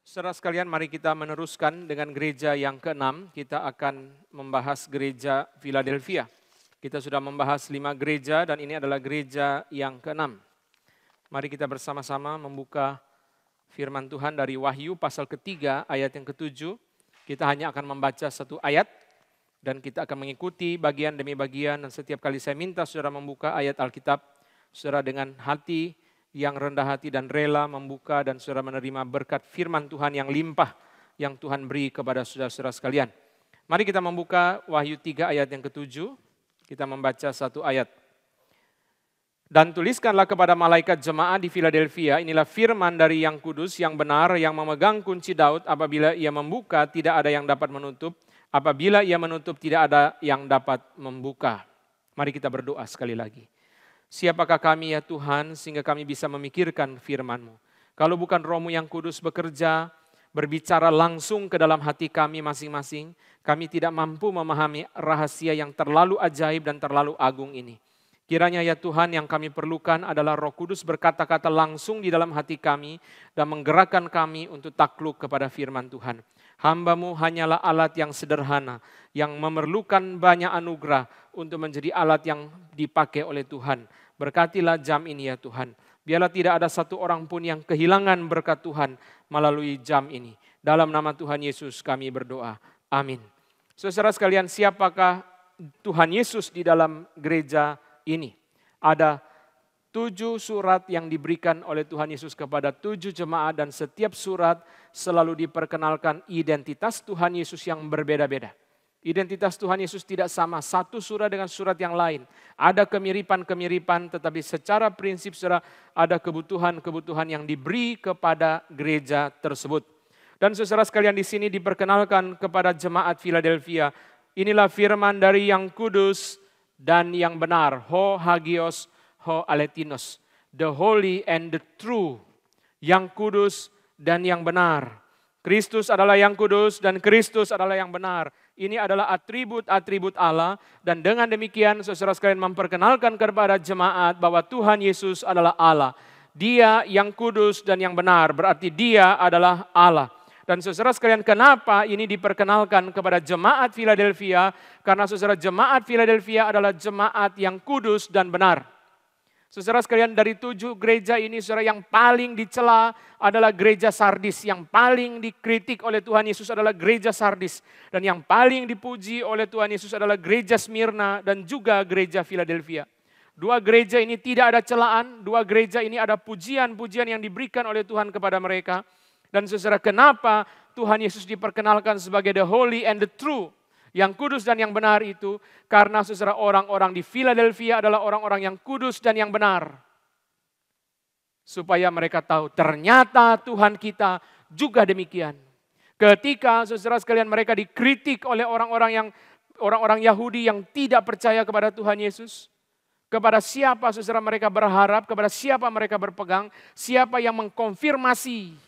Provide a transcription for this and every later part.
Saudara sekalian, mari kita meneruskan dengan gereja yang ke-6. Kita akan membahas gereja Philadelphia. Kita sudah membahas 5 gereja dan ini adalah gereja yang ke-6. Mari kita bersama-sama membuka firman Tuhan dari Wahyu pasal ke-3 ayat yang ke-7. Kita hanya akan membaca satu ayat dan kita akan mengikuti bagian demi bagian. Dan setiap kali saya minta saudara membuka ayat Alkitab, saudara dengan hati yang rendah hati dan rela membuka dan saudara menerima berkat firman Tuhan yang limpah yang Tuhan beri kepada saudara-saudara sekalian. Mari kita membuka Wahyu 3 ayat yang ke-7. Kita membaca satu ayat. Dan tuliskanlah kepada malaikat jemaat di Philadelphia, inilah firman dari yang kudus, yang benar, yang memegang kunci Daud. Apabila ia membuka, tidak ada yang dapat menutup. Apabila ia menutup, tidak ada yang dapat membuka. Mari kita berdoa sekali lagi. Siapakah kami ya Tuhan sehingga kami bisa memikirkan firman-Mu. Kalau bukan Roh-Mu yang kudus bekerja, berbicara langsung ke dalam hati kami masing-masing, kami tidak mampu memahami rahasia yang terlalu ajaib dan terlalu agung ini. Kiranya ya Tuhan yang kami perlukan adalah Roh Kudus berkata-kata langsung di dalam hati kami dan menggerakkan kami untuk takluk kepada firman Tuhan. Hamba-Mu hanyalah alat yang sederhana, yang memerlukan banyak anugerah untuk menjadi alat yang dipakai oleh Tuhan. Berkatilah jam ini ya Tuhan. Biarlah tidak ada satu orang pun yang kehilangan berkat Tuhan melalui jam ini. Dalam nama Tuhan Yesus kami berdoa. Amin. Saudara sekalian, siapakah Tuhan Yesus di dalam gereja ini? Ada 7 surat yang diberikan oleh Tuhan Yesus kepada 7 jemaat dan setiap surat selalu diperkenalkan identitas Tuhan Yesus yang berbeda-beda. Identitas Tuhan Yesus tidak sama satu surat dengan surat yang lain. Ada kemiripan-kemiripan tetapi secara prinsip saudara ada kebutuhan-kebutuhan yang diberi kepada gereja tersebut. Dan saudara sekalian di sini diperkenalkan kepada jemaat Philadelphia. Inilah firman dari yang kudus dan yang benar. Ho hagios, ho aletinos. The holy and the true. Yang kudus dan yang benar. Kristus adalah yang kudus dan Kristus adalah yang benar. Ini adalah atribut-atribut Allah. Dan dengan demikian saudara sekalian memperkenalkan kepada jemaat bahwa Tuhan Yesus adalah Allah. Dia yang kudus dan yang benar. Berarti dia adalah Allah. Dan saudara sekalian, kenapa ini diperkenalkan kepada jemaat Philadelphia? Karena saudara, jemaat Philadelphia adalah jemaat yang kudus dan benar. Saudara sekalian, dari 7 gereja ini, saudara, yang paling dicela adalah gereja Sardis. Yang paling dikritik oleh Tuhan Yesus adalah gereja Sardis. Dan yang paling dipuji oleh Tuhan Yesus adalah gereja Smyrna dan juga gereja Philadelphia. 2 gereja ini tidak ada celaan, 2 gereja ini ada pujian-pujian yang diberikan oleh Tuhan kepada mereka. Dan saudara, kenapa Tuhan Yesus diperkenalkan sebagai the holy and the true, yang kudus dan yang benar itu? Karena saudara, orang-orang di Philadelphia adalah orang-orang yang kudus dan yang benar. Supaya mereka tahu ternyata Tuhan kita juga demikian. Ketika saudara sekalian mereka dikritik oleh orang-orang Yahudi yang tidak percaya kepada Tuhan Yesus. Kepada siapa saudara mereka berharap, kepada siapa mereka berpegang, siapa yang mengkonfirmasi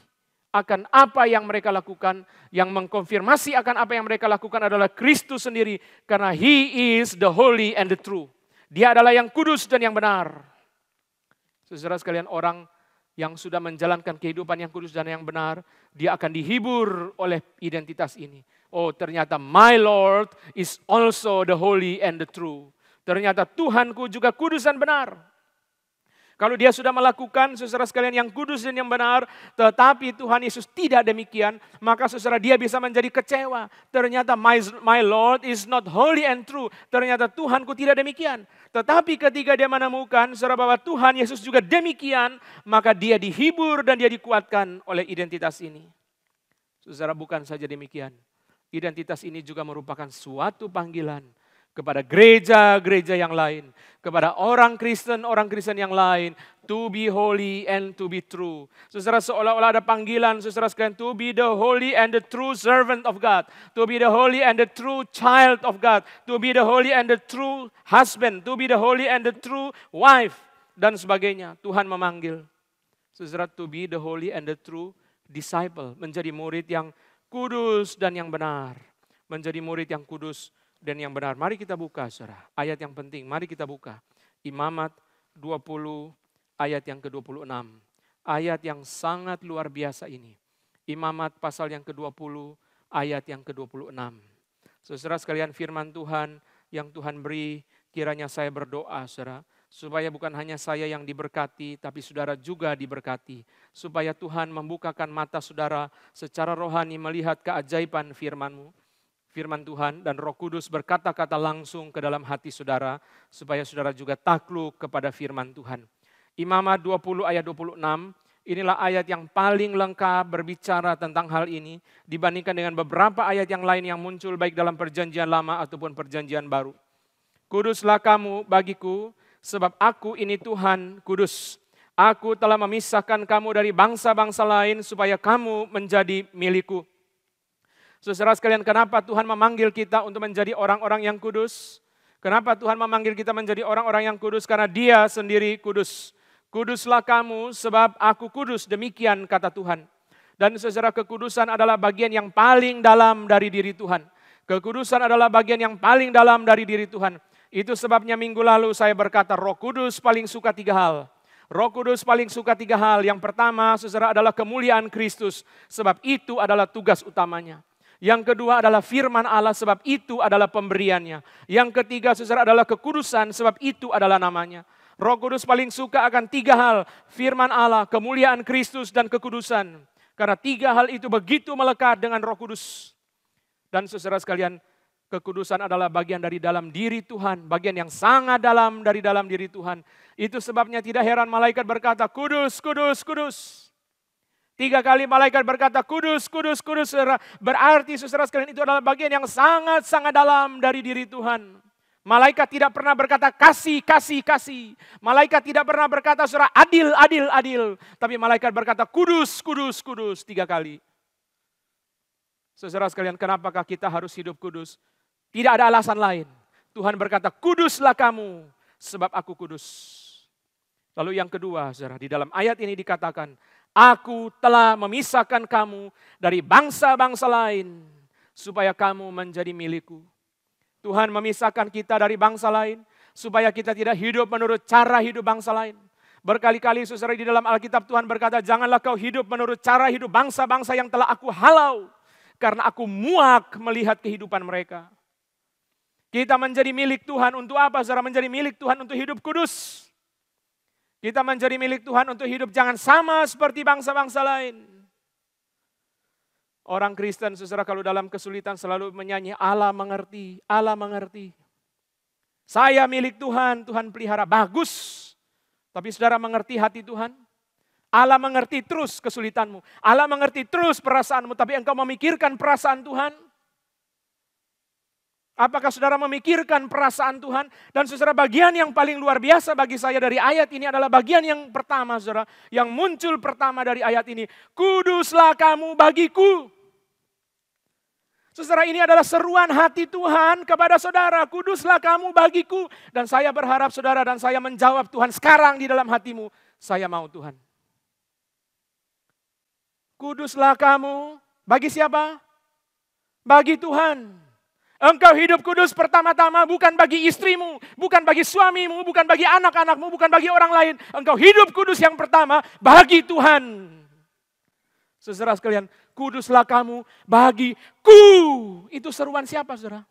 akan apa yang mereka lakukan, yang mengkonfirmasi akan apa yang mereka lakukan adalah Kristus sendiri. Karena He is the holy and the true. Dia adalah yang kudus dan yang benar. Saudara sekalian, orang yang sudah menjalankan kehidupan yang kudus dan yang benar, dia akan dihibur oleh identitas ini. Oh, ternyata my Lord is also the holy and the true. Ternyata Tuhanku juga kudus dan benar. Kalau dia sudah melakukan, saudara sekalian, yang kudus dan yang benar, tetapi Tuhan Yesus tidak demikian, maka saudara, dia bisa menjadi kecewa. Ternyata my Lord is not holy and true. Ternyata Tuhanku tidak demikian. Tetapi ketika dia menemukan saudara bahwa Tuhan Yesus juga demikian, maka dia dihibur dan dia dikuatkan oleh identitas ini. Saudara, bukan saja demikian. Identitas ini juga merupakan suatu panggilan kepada gereja-gereja yang lain, kepada orang Kristen yang lain, to be holy and to be true. Saudara, seolah-olah ada panggilan, saudara sekalian, to be the holy and the true servant of God, to be the holy and the true child of God, to be the holy and the true husband, to be the holy and the true wife, dan sebagainya. Tuhan memanggil, saudara, to be the holy and the true disciple, menjadi murid yang kudus dan yang benar, menjadi murid yang kudus dan yang benar. Mari kita buka saudara, ayat yang penting. Mari kita buka Imamat 20 ayat yang ke-26. Ayat yang sangat luar biasa ini. Imamat pasal yang ke-20 ayat yang ke-26. Saudara sekalian, firman Tuhan yang Tuhan beri, kiranya saya berdoa saudara, supaya bukan hanya saya yang diberkati, tapi saudara juga diberkati. Supaya Tuhan membukakan mata saudara secara rohani melihat keajaiban firman-Mu. Firman Tuhan dan Roh Kudus berkata-kata langsung ke dalam hati saudara, supaya saudara juga takluk kepada firman Tuhan. Imamat 20 ayat 26, inilah ayat yang paling lengkap berbicara tentang hal ini, dibandingkan dengan beberapa ayat yang lain yang muncul baik dalam perjanjian lama ataupun perjanjian baru. Kuduslah kamu bagiku, sebab aku ini Tuhan kudus. Aku telah memisahkan kamu dari bangsa-bangsa lain supaya kamu menjadi milikku. Saudara sekalian, kenapa Tuhan memanggil kita untuk menjadi orang-orang yang kudus? Kenapa Tuhan memanggil kita menjadi orang-orang yang kudus? Karena Dia sendiri kudus. Kuduslah kamu sebab aku kudus, demikian kata Tuhan. Dan saudara, kekudusan adalah bagian yang paling dalam dari diri Tuhan. Kekudusan adalah bagian yang paling dalam dari diri Tuhan. Itu sebabnya minggu lalu saya berkata Roh Kudus paling suka 3 hal. Roh Kudus paling suka 3 hal. Yang pertama, saudara, adalah kemuliaan Kristus. Sebab itu adalah tugas utamanya. Yang kedua adalah firman Allah, sebab itu adalah pemberiannya. Yang ketiga, saudara, adalah kekudusan, sebab itu adalah namanya. Roh Kudus paling suka akan 3 hal. Firman Allah, kemuliaan Kristus, dan kekudusan. Karena 3 hal itu begitu melekat dengan Roh Kudus. Dan saudara sekalian, kekudusan adalah bagian dari dalam diri Tuhan. Bagian yang sangat dalam dari dalam diri Tuhan. Itu sebabnya tidak heran malaikat berkata, kudus, kudus, kudus. 3 kali malaikat berkata, kudus, kudus, kudus. Berarti saudara sekalian itu adalah bagian yang sangat-sangat dalam dari diri Tuhan. Malaikat tidak pernah berkata kasih, kasih, kasih. Malaikat tidak pernah berkata saudara adil, adil, adil. Tapi malaikat berkata kudus, kudus, kudus 3 kali. Saudara sekalian, kenapakah kita harus hidup kudus? Tidak ada alasan lain. Tuhan berkata, kuduslah kamu, sebab aku kudus. Lalu yang kedua, saudara, di dalam ayat ini dikatakan, aku telah memisahkan kamu dari bangsa-bangsa lain, supaya kamu menjadi milikku. Tuhan memisahkan kita dari bangsa lain, supaya kita tidak hidup menurut cara hidup bangsa lain. Berkali-kali saudara di dalam Alkitab Tuhan berkata, janganlah kau hidup menurut cara hidup bangsa-bangsa yang telah aku halau. Karena aku muak melihat kehidupan mereka. Kita menjadi milik Tuhan untuk apa? Saudara, menjadi milik Tuhan untuk hidup kudus. Kita menjadi milik Tuhan untuk hidup jangan sama seperti bangsa-bangsa lain. Orang Kristen, saudara, kalau dalam kesulitan selalu menyanyi, Allah mengerti, Allah mengerti. Saya milik Tuhan, Tuhan pelihara. Bagus. Tapi saudara mengerti hati Tuhan? Allah mengerti terus kesulitanmu. Allah mengerti terus perasaanmu. Tapi engkau memikirkan perasaan Tuhan? Apakah saudara memikirkan perasaan Tuhan? Dan saudara, bagian yang paling luar biasa bagi saya dari ayat ini adalah bagian yang pertama, saudara. Yang muncul pertama dari ayat ini. Kuduslah kamu bagiku. Saudara, ini adalah seruan hati Tuhan kepada saudara. Kuduslah kamu bagiku. Dan saya berharap saudara dan saya menjawab Tuhan sekarang di dalam hatimu. Saya mau Tuhan. Kuduslah kamu. Bagi siapa? Bagi Tuhan. Engkau hidup kudus pertama-tama bukan bagi istrimu, bukan bagi suamimu, bukan bagi anak-anakmu, bukan bagi orang lain. Engkau hidup kudus yang pertama bagi Tuhan. Saudara sekalian, kuduslah kamu bagiku. Itu seruan siapa, saudara?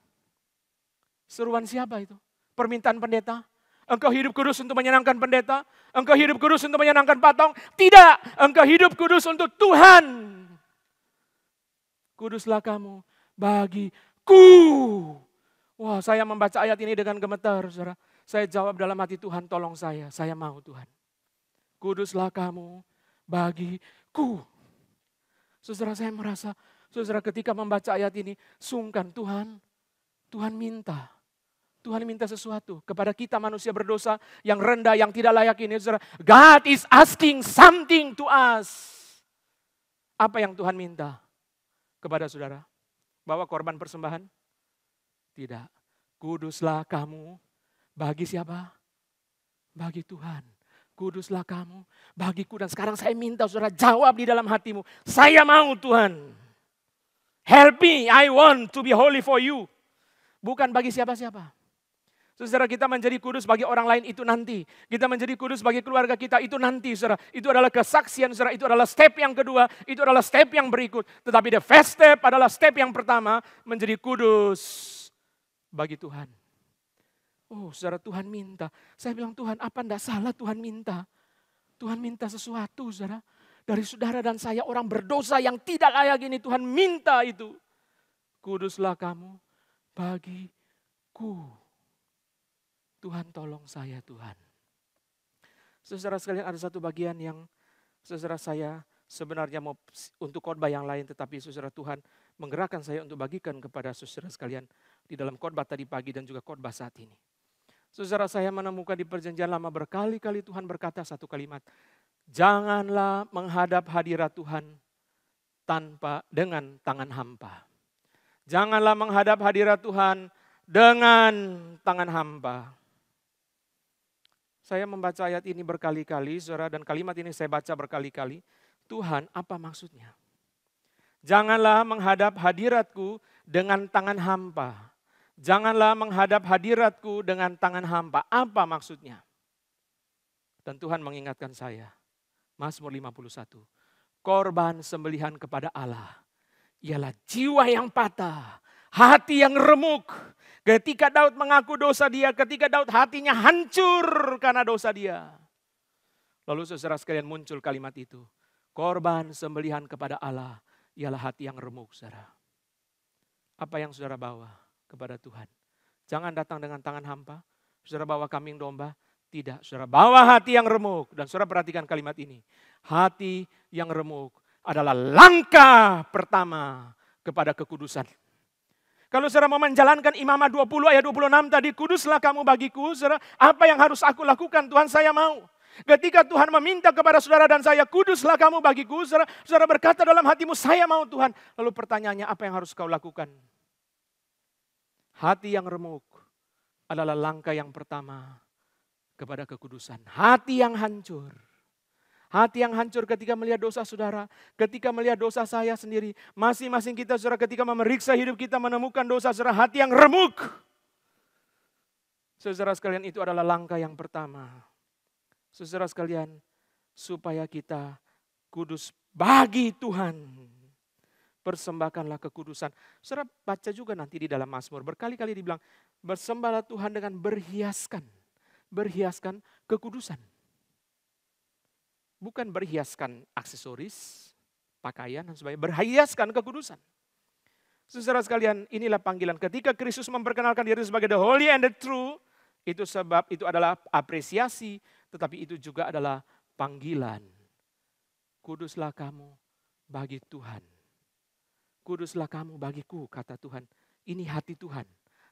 Seruan siapa itu? Permintaan pendeta? Engkau hidup kudus untuk menyenangkan pendeta? Engkau hidup kudus untuk menyenangkan patong? Tidak, engkau hidup kudus untuk Tuhan. Kuduslah kamu bagiku. Wah, saya membaca ayat ini dengan gemetar, saudara. Saya jawab dalam hati, Tuhan tolong saya mau Tuhan. Kuduslah kamu bagiku. Saudara, saya merasa, saudara, ketika membaca ayat ini, sungkan Tuhan minta. Tuhan minta sesuatu kepada kita manusia berdosa yang rendah, yang tidak layak ini, saudara. God is asking something to us. Apa yang Tuhan minta kepada saudara? Bawa korban persembahan? Tidak. Kuduslah kamu bagi siapa? Bagi Tuhan. Kuduslah kamu bagiku. Dan sekarang saya minta saudara jawab di dalam hatimu. Saya mau Tuhan. Help me, I want to be holy for you. Bukan bagi siapa-siapa. Saudara, kita menjadi kudus bagi orang lain itu nanti. Kita menjadi kudus bagi keluarga kita itu nanti, saudara. Itu adalah kesaksian, saudara. Itu adalah step yang kedua. Itu adalah step yang berikut. Tetapi the first step adalah step yang pertama, menjadi kudus bagi Tuhan. Oh, saudara, Tuhan minta. Saya bilang, Tuhan, apa enggak salah Tuhan minta? Tuhan minta sesuatu, saudara. Dari saudara dan saya, orang berdosa yang tidak layak ini, Tuhan minta itu. Kuduslah kamu bagiku. Tuhan, tolong saya, Tuhan. Saudara sekalian, ada satu bagian yang saudara saya sebenarnya mau untuk khotbah yang lain, tetapi saudara, Tuhan menggerakkan saya untuk bagikan kepada saudara sekalian di dalam khotbah tadi pagi dan juga khotbah saat ini. Saudara, saya menemukan di Perjanjian Lama berkali-kali Tuhan berkata satu kalimat, janganlah menghadap hadirat Tuhan dengan tangan hampa. Janganlah menghadap hadirat Tuhan dengan tangan hampa. Saya membaca ayat ini berkali-kali, saudara, dan kalimat ini saya baca berkali-kali. Tuhan, apa maksudnya? Janganlah menghadap hadiratku dengan tangan hampa. Janganlah menghadap hadiratku dengan tangan hampa. Apa maksudnya? Dan Tuhan mengingatkan saya. Mazmur 51. Korban sembelihan kepada Allah ialah jiwa yang patah, hati yang remuk. Ketika Daud mengaku dosa dia, ketika Daud hatinya hancur karena dosa dia. Lalu saudara sekalian muncul kalimat itu. Korban sembelihan kepada Allah ialah hati yang remuk, saudara. Apa yang saudara bawa kepada Tuhan? Jangan datang dengan tangan hampa. Saudara bawa kambing domba? Tidak, saudara bawa hati yang remuk. Dan saudara perhatikan kalimat ini. Hati yang remuk adalah langkah pertama kepada kekudusan. Kalau saudara mau menjalankan Imamat 20 ayat 26 tadi, kuduslah kamu bagiku, saudara, apa yang harus aku lakukan? Tuhan, saya mau. Ketika Tuhan meminta kepada saudara dan saya, kuduslah kamu bagiku, saudara, saudara berkata dalam hatimu, saya mau Tuhan. Lalu pertanyaannya, apa yang harus kau lakukan? Hati yang remuk adalah langkah yang pertama kepada kekudusan. Hati yang hancur. Hati yang hancur ketika melihat dosa saudara, ketika melihat dosa saya sendiri. Masing-masing kita saudara ketika memeriksa hidup kita menemukan dosa saudara, hati yang remuk. Saudara sekalian, itu adalah langkah yang pertama. Saudara sekalian, supaya kita kudus bagi Tuhan. Persembahkanlah kekudusan. Saudara baca juga nanti di dalam Mazmur, berkali-kali dibilang, bersembahlah Tuhan dengan berhiaskan kekudusan. Bukan berhiaskan aksesoris, pakaian dan sebagainya. Berhiaskan kekudusan. Saudara sekalian, inilah panggilan. Ketika Kristus memperkenalkan diri sebagai the holy and the true, itu sebab itu adalah apresiasi, tetapi itu juga adalah panggilan. Kuduslah kamu bagi Tuhan. Kuduslah kamu bagiku, kata Tuhan. Ini hati Tuhan.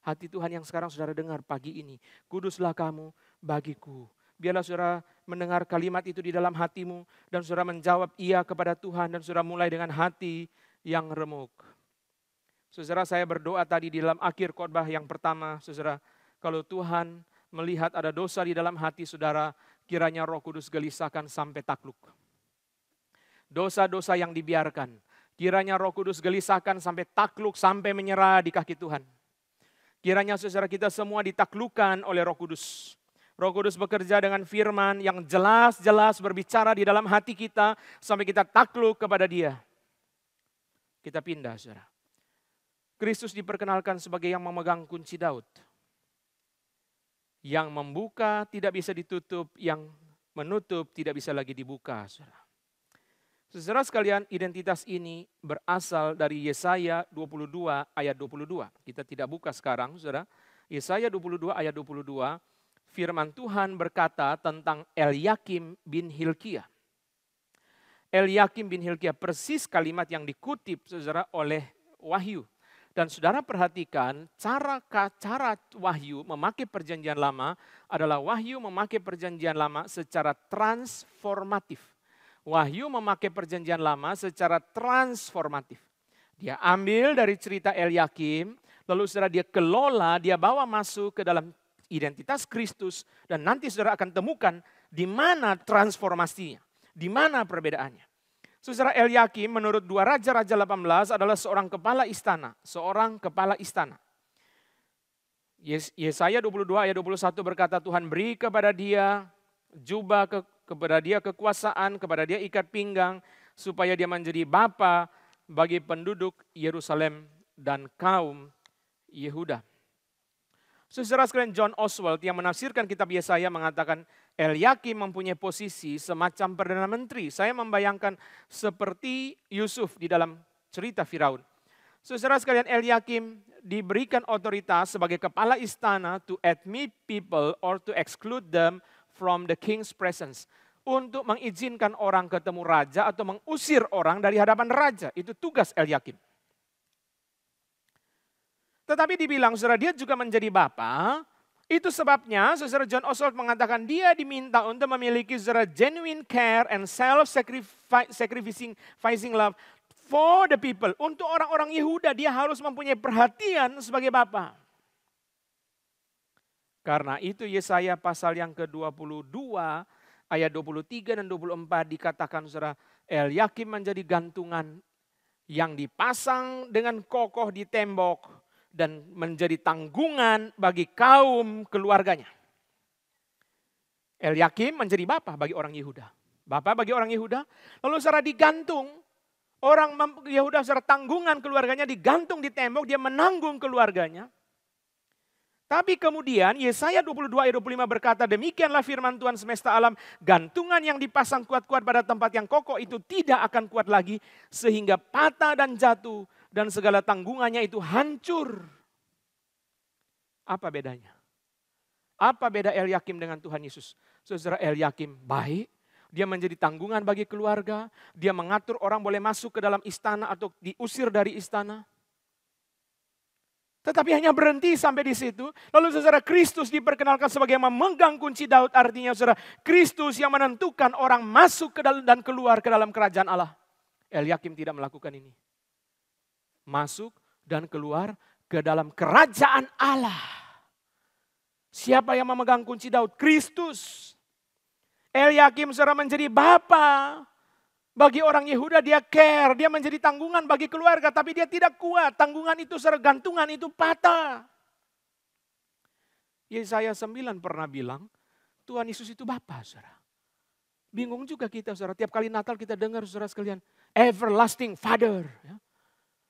Hati Tuhan yang sekarang saudara dengar pagi ini. Kuduslah kamu bagiku. Biarlah saudara mendengar kalimat itu di dalam hatimu dan saudara menjawab iya kepada Tuhan dan saudara mulai dengan hati yang remuk. Saudara, saya berdoa tadi di dalam akhir khotbah yang pertama, saudara, kalau Tuhan melihat ada dosa di dalam hati saudara, kiranya Roh Kudus gelisahkan sampai takluk. Dosa-dosa yang dibiarkan, kiranya Roh Kudus gelisahkan sampai takluk, sampai menyerah di kaki Tuhan. Kiranya saudara kita semua ditaklukkan oleh Roh Kudus. Roh Kudus bekerja dengan firman yang jelas-jelas berbicara di dalam hati kita sampai kita takluk kepada Dia. Kita pindah, saudara. Kristus diperkenalkan sebagai yang memegang kunci Daud. Yang membuka tidak bisa ditutup, yang menutup tidak bisa lagi dibuka, saudara. Saudara sekalian, identitas ini berasal dari Yesaya 22 ayat 22. Kita tidak buka sekarang, saudara. Yesaya 22 ayat 22. Firman Tuhan berkata tentang Eliakim bin Hilkiah. Eliakim bin Hilkiah, persis kalimat yang dikutip saudara oleh Wahyu. Dan saudara perhatikan cara Wahyu memakai perjanjian lama adalah Wahyu memakai perjanjian lama secara transformatif. Wahyu memakai perjanjian lama secara transformatif. Dia ambil dari cerita Eliakim, lalu saudara dia kelola, dia bawa masuk ke dalam identitas Kristus, dan nanti saudara akan temukan di mana transformasinya, di mana perbedaannya. Saudara, Eliakim menurut 2 Raja-Raja 18 adalah seorang kepala istana, Yesaya 22 ayat 21 berkata, Tuhan beri kepada dia jubah, kepada dia kekuasaan, kepada dia ikat pinggang, supaya dia menjadi bapa bagi penduduk Yerusalem dan kaum Yehuda. Saudara sekalian, John Oswald yang menafsirkan kitab Yesaya mengatakan Eliakim mempunyai posisi semacam Perdana Menteri. Saya membayangkan seperti Yusuf di dalam cerita Firaun. Saudara sekalian, Eliakim diberikan otoritas sebagai kepala istana to admit people or to exclude them from the king's presence. Untuk mengizinkan orang ketemu raja atau mengusir orang dari hadapan raja. Itu tugas Eliakim. Tetapi dibilang saudara dia juga menjadi bapa. Itu sebabnya saudara John Oswald mengatakan dia diminta untuk memiliki saudara genuine care and self-sacrificing love for the people. Untuk orang-orang Yehuda dia harus mempunyai perhatian sebagai bapa. Karena itu Yesaya pasal yang ke-22 ayat 23 dan 24 dikatakan saudara Eliakim menjadi gantungan yang dipasang dengan kokoh di tembok dan menjadi tanggungan bagi kaum keluarganya. Eliakim menjadi bapa bagi orang Yehuda. Bapa bagi orang Yehuda, lalu saudara digantung. Orang Yehuda saudara tanggungan keluarganya digantung di tembok, dia menanggung keluarganya. Tapi kemudian Yesaya 22 ayat 25 berkata, demikianlah firman Tuhan semesta alam, gantungan yang dipasang kuat-kuat pada tempat yang kokoh itu tidak akan kuat lagi, sehingga patah dan jatuh, dan segala tanggungannya itu hancur. Apa bedanya? Apa beda Eliakim dengan Tuhan Yesus? Saudara, Eliakim baik, dia menjadi tanggungan bagi keluarga, dia mengatur orang boleh masuk ke dalam istana atau diusir dari istana. Tetapi hanya berhenti sampai di situ. Lalu saudara, Kristus diperkenalkan sebagai yang memegang kunci Daud. Artinya saudara, Kristus yang menentukan orang masuk ke dalam dan keluar ke dalam kerajaan Allah. Eliakim tidak melakukan ini. Masuk dan keluar ke dalam kerajaan Allah. Siapa yang memegang kunci Daud? Kristus. Eliakim saudara menjadi bapa bagi orang Yehuda, dia care, dia menjadi tanggungan bagi keluarga, tapi dia tidak kuat. Tanggungan itu saudara, gantungan itu patah. Yesaya 9 pernah bilang, Tuhan Yesus itu bapa saudara. Bingung juga kita saudara, tiap kali Natal kita dengar saudara sekalian, everlasting Father. Ya.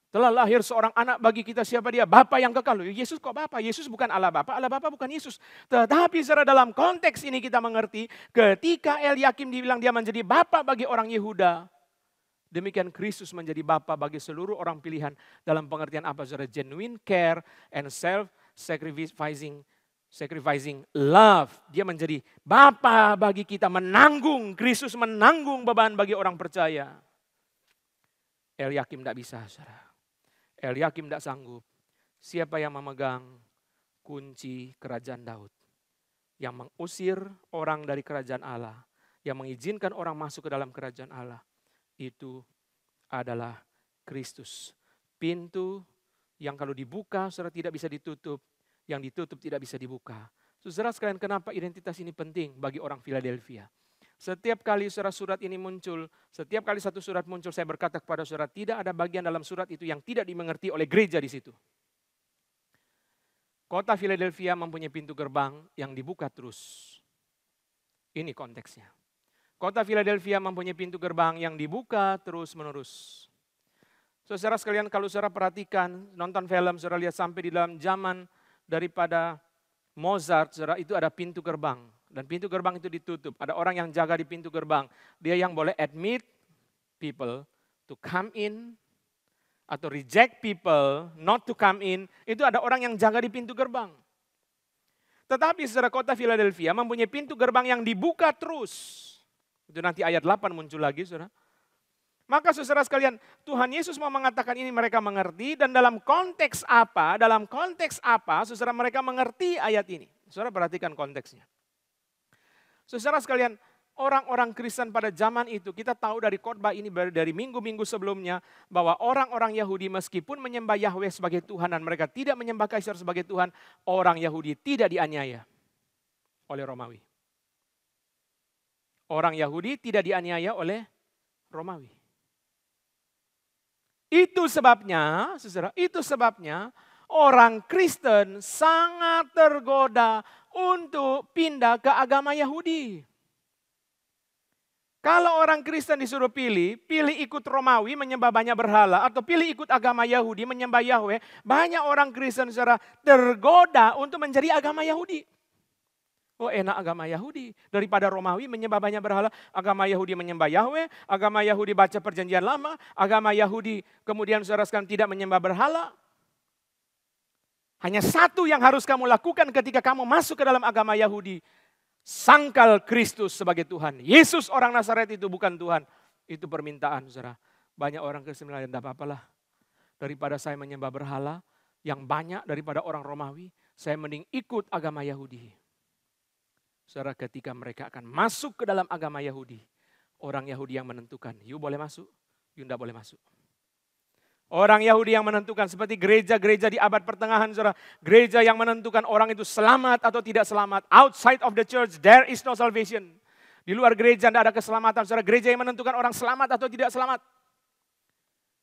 Telah lahir seorang anak bagi kita, siapa dia? Bapa yang kekal. Yesus kok Bapa? Yesus bukan Allah Bapa bukan Yesus. Tetapi saudara dalam konteks ini kita mengerti, ketika Eliakim dibilang dia menjadi Bapa bagi orang Yehuda, demikian Kristus menjadi Bapa bagi seluruh orang pilihan. Dalam pengertian apa saudara? Genuine care and self-sacrificing love. Dia menjadi Bapa bagi kita, menanggung. Kristus menanggung beban bagi orang percaya. Eliakim tidak bisa saudara. Eliakim tidak sanggup. Siapa yang memegang kunci kerajaan Daud? Yang mengusir orang dari kerajaan Allah. Yang mengizinkan orang masuk ke dalam kerajaan Allah. Itu adalah Kristus. Pintu yang kalau dibuka saudara tidak bisa ditutup. Yang ditutup tidak bisa dibuka. Saudara sekalian, kenapa identitas ini penting bagi orang Philadelphia? Setiap kali surat ini muncul, setiap kali satu surat muncul, saya berkata kepada saudara, tidak ada bagian dalam surat itu yang tidak dimengerti oleh gereja di situ. Kota Philadelphia mempunyai pintu gerbang yang dibuka terus. Ini konteksnya. Kota Philadelphia mempunyai pintu gerbang yang dibuka terus menerus. Saudara sekalian, kalau saudara perhatikan, nonton film, saudara lihat sampai di dalam zaman daripada Mozart, saudara, itu ada pintu gerbang. Dan pintu gerbang itu ditutup. Ada orang yang jaga di pintu gerbang. Dia yang boleh admit people to come in. Atau reject people not to come in. Itu ada orang yang jaga di pintu gerbang. Tetapi saudara, kota Philadelphia mempunyai pintu gerbang yang dibuka terus. Itu nanti ayat 8 muncul lagi saudara. Maka saudara sekalian, Tuhan Yesus mau mengatakan ini mereka mengerti. Dan dalam konteks apa? Saudara, mereka mengerti ayat ini. Saudara perhatikan konteksnya. Saudara sekalian, orang-orang Kristen pada zaman itu, kita tahu dari khotbah ini dari minggu-minggu sebelumnya, bahwa orang-orang Yahudi meskipun menyembah Yahweh sebagai Tuhan dan mereka tidak menyembah Kaisar sebagai Tuhan, orang Yahudi tidak dianiaya oleh Romawi. Orang Yahudi tidak dianiaya oleh Romawi. Itu sebabnya, saudara, orang Kristen sangat tergoda untuk pindah ke agama Yahudi. Kalau orang Kristen disuruh pilih ikut Romawi menyembah banyak berhala, atau pilih ikut agama Yahudi menyembah Yahweh, banyak orang Kristen secara tergoda untuk menjadi agama Yahudi. Oh, enak agama Yahudi daripada Romawi menyembah banyak berhala. Agama Yahudi menyembah Yahweh, agama Yahudi baca perjanjian lama, agama Yahudi kemudian saudara sekalian tidak menyembah berhala. Hanya satu yang harus kamu lakukan ketika kamu masuk ke dalam agama Yahudi. Sangkal Kristus sebagai Tuhan. Yesus orang Nazaret itu bukan Tuhan. Itu permintaan, saudara. Banyak orang Kristen bilang, tidak apa-apalah. Daripada saya menyembah berhala yang banyak daripada orang Romawi, saya mending ikut agama Yahudi. Saudara, ketika mereka akan masuk ke dalam agama Yahudi, orang Yahudi yang menentukan, you boleh masuk, you tidak boleh masuk. Orang Yahudi yang menentukan, seperti gereja-gereja di abad pertengahan, saudara. Gereja yang menentukan orang itu selamat atau tidak selamat. Outside of the church, there is no salvation. Di luar gereja tidak ada keselamatan, saudara. Gereja yang menentukan orang selamat atau tidak selamat.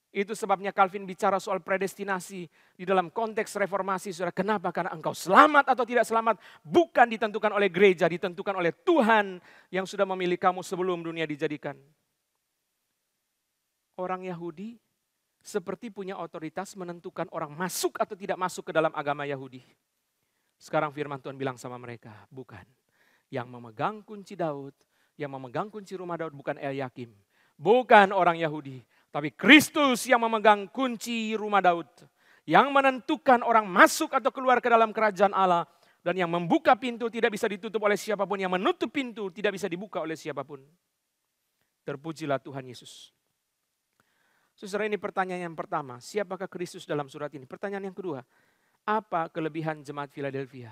Itu sebabnya Calvin bicara soal predestinasi di dalam konteks reformasi, saudara. Kenapa? Karena engkau selamat atau tidak selamat bukan ditentukan oleh gereja, ditentukan oleh Tuhan yang sudah memilih kamu sebelum dunia dijadikan. Orang Yahudi seperti punya otoritas menentukan orang masuk atau tidak masuk ke dalam agama Yahudi. Sekarang firman Tuhan bilang sama mereka, bukan. Yang memegang kunci Daud, yang memegang kunci rumah Daud bukan Eliakim. Bukan orang Yahudi, tapi Kristus yang memegang kunci rumah Daud. Yang menentukan orang masuk atau keluar ke dalam kerajaan Allah. Dan yang membuka pintu tidak bisa ditutup oleh siapapun. Yang menutup pintu tidak bisa dibuka oleh siapapun. Terpujilah Tuhan Yesus. Saudara, ini pertanyaan yang pertama, siapakah Kristus dalam surat ini? Pertanyaan yang kedua, apa kelebihan jemaat Philadelphia?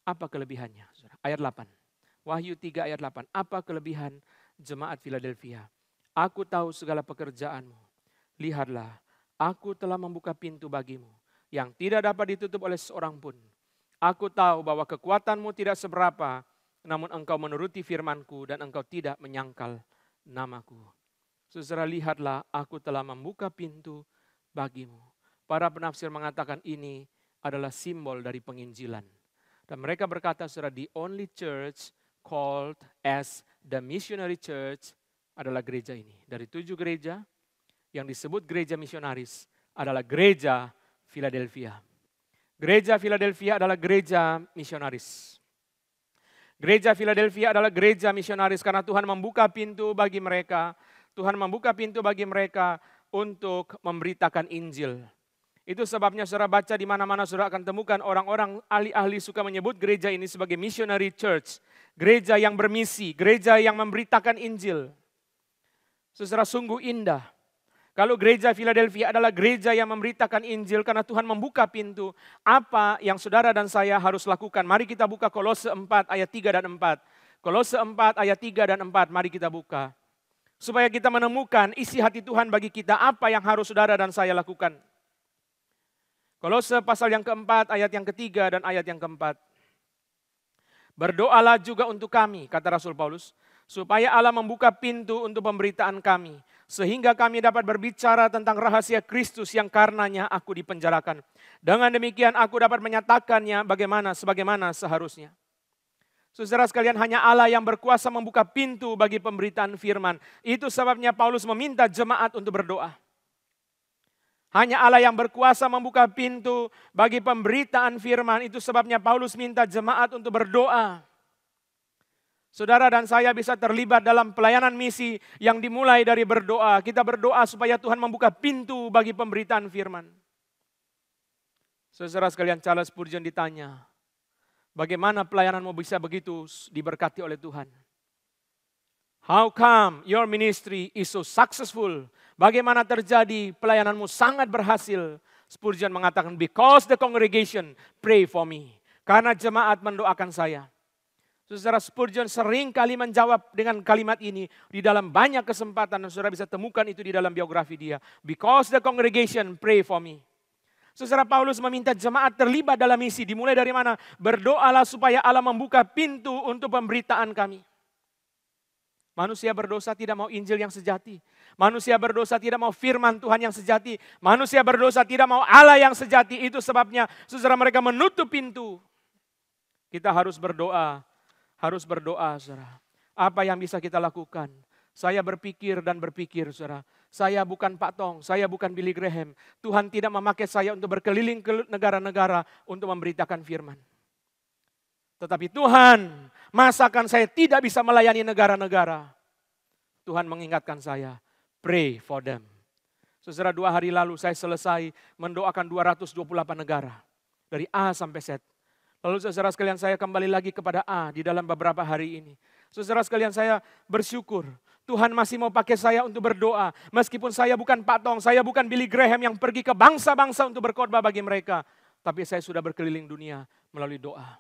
Apa kelebihannya? Saudara? Ayat 8, Wahyu 3 ayat 8, apa kelebihan jemaat Philadelphia? Aku tahu segala pekerjaanmu, lihatlah, aku telah membuka pintu bagimu, yang tidak dapat ditutup oleh seorang pun. Aku tahu bahwa kekuatanmu tidak seberapa, namun engkau menuruti firmanku dan engkau tidak menyangkal namaku. Saudara, lihatlah, aku telah membuka pintu bagimu. Para penafsir mengatakan ini adalah simbol dari penginjilan. Dan mereka berkata, saudara, the only church called as the missionary church adalah gereja ini. Dari 7 gereja yang disebut gereja misionaris adalah gereja Philadelphia. Gereja Philadelphia adalah gereja misionaris. Gereja Philadelphia adalah gereja misionaris karena Tuhan membuka pintu bagi mereka. Tuhan membuka pintu bagi mereka untuk memberitakan Injil. Itu sebabnya saudara baca di mana-mana saudara akan temukan orang-orang ahli-ahli suka menyebut gereja ini sebagai missionary church. Gereja yang bermisi, gereja yang memberitakan Injil. Saudara, sungguh indah. Kalau gereja Philadelphia adalah gereja yang memberitakan Injil karena Tuhan membuka pintu. Apa yang saudara dan saya harus lakukan? Mari kita buka Kolose 4 ayat 3 dan 4. Kolose 4 ayat 3 dan 4, mari kita buka. Supaya kita menemukan isi hati Tuhan bagi kita, apa yang harus saudara dan saya lakukan. Kolose pasal yang keempat, ayat yang ketiga dan ayat yang keempat. Berdoalah juga untuk kami, kata Rasul Paulus, supaya Allah membuka pintu untuk pemberitaan kami, sehingga kami dapat berbicara tentang rahasia Kristus yang karenanya aku dipenjarakan. Dengan demikian aku dapat menyatakannya sebagaimana seharusnya. Saudara sekalian, hanya Allah yang berkuasa membuka pintu bagi pemberitaan firman. Itu sebabnya Paulus meminta jemaat untuk berdoa. Hanya Allah yang berkuasa membuka pintu bagi pemberitaan firman. Itu sebabnya Paulus minta jemaat untuk berdoa. Saudara dan saya bisa terlibat dalam pelayanan misi yang dimulai dari berdoa. Kita berdoa supaya Tuhan membuka pintu bagi pemberitaan firman. Saudara sekalian, Charles Spurgeon ditanya, bagaimana pelayananmu bisa begitu diberkati oleh Tuhan? How come your ministry is so successful? Bagaimana terjadi pelayananmu sangat berhasil? Spurgeon mengatakan, because the congregation pray for me. Karena jemaat mendoakan saya. Saudara, Spurgeon sering kali menjawab dengan kalimat ini di dalam banyak kesempatan. Saudara bisa temukan itu di dalam biografi dia. Because the congregation pray for me. Saudara, Paulus meminta jemaat terlibat dalam misi. Dimulai dari mana? Berdoalah supaya Allah membuka pintu untuk pemberitaan kami. Manusia berdosa tidak mau Injil yang sejati. Manusia berdosa tidak mau firman Tuhan yang sejati. Manusia berdosa tidak mau Allah yang sejati. Itu sebabnya saudara mereka menutup pintu. Kita harus berdoa. Harus berdoa, saudara. Apa yang bisa kita lakukan? Saya berpikir dan berpikir, saudara. Saya bukan Pak Tong, saya bukan Billy Graham. Tuhan tidak memakai saya untuk berkeliling ke negara-negara untuk memberitakan firman. Tetapi Tuhan, masakan saya tidak bisa melayani negara-negara. Tuhan mengingatkan saya, pray for them. Saudara, 2 hari lalu saya selesai mendoakan 228 negara. Dari A sampai Z. Lalu saudara sekalian saya kembali lagi kepada A di dalam beberapa hari ini. Saudara sekalian saya bersyukur. Tuhan masih mau pakai saya untuk berdoa. Meskipun saya bukan Pak Tong, saya bukan Billy Graham yang pergi ke bangsa-bangsa untuk berkhotbah bagi mereka. Tapi saya sudah berkeliling dunia melalui doa.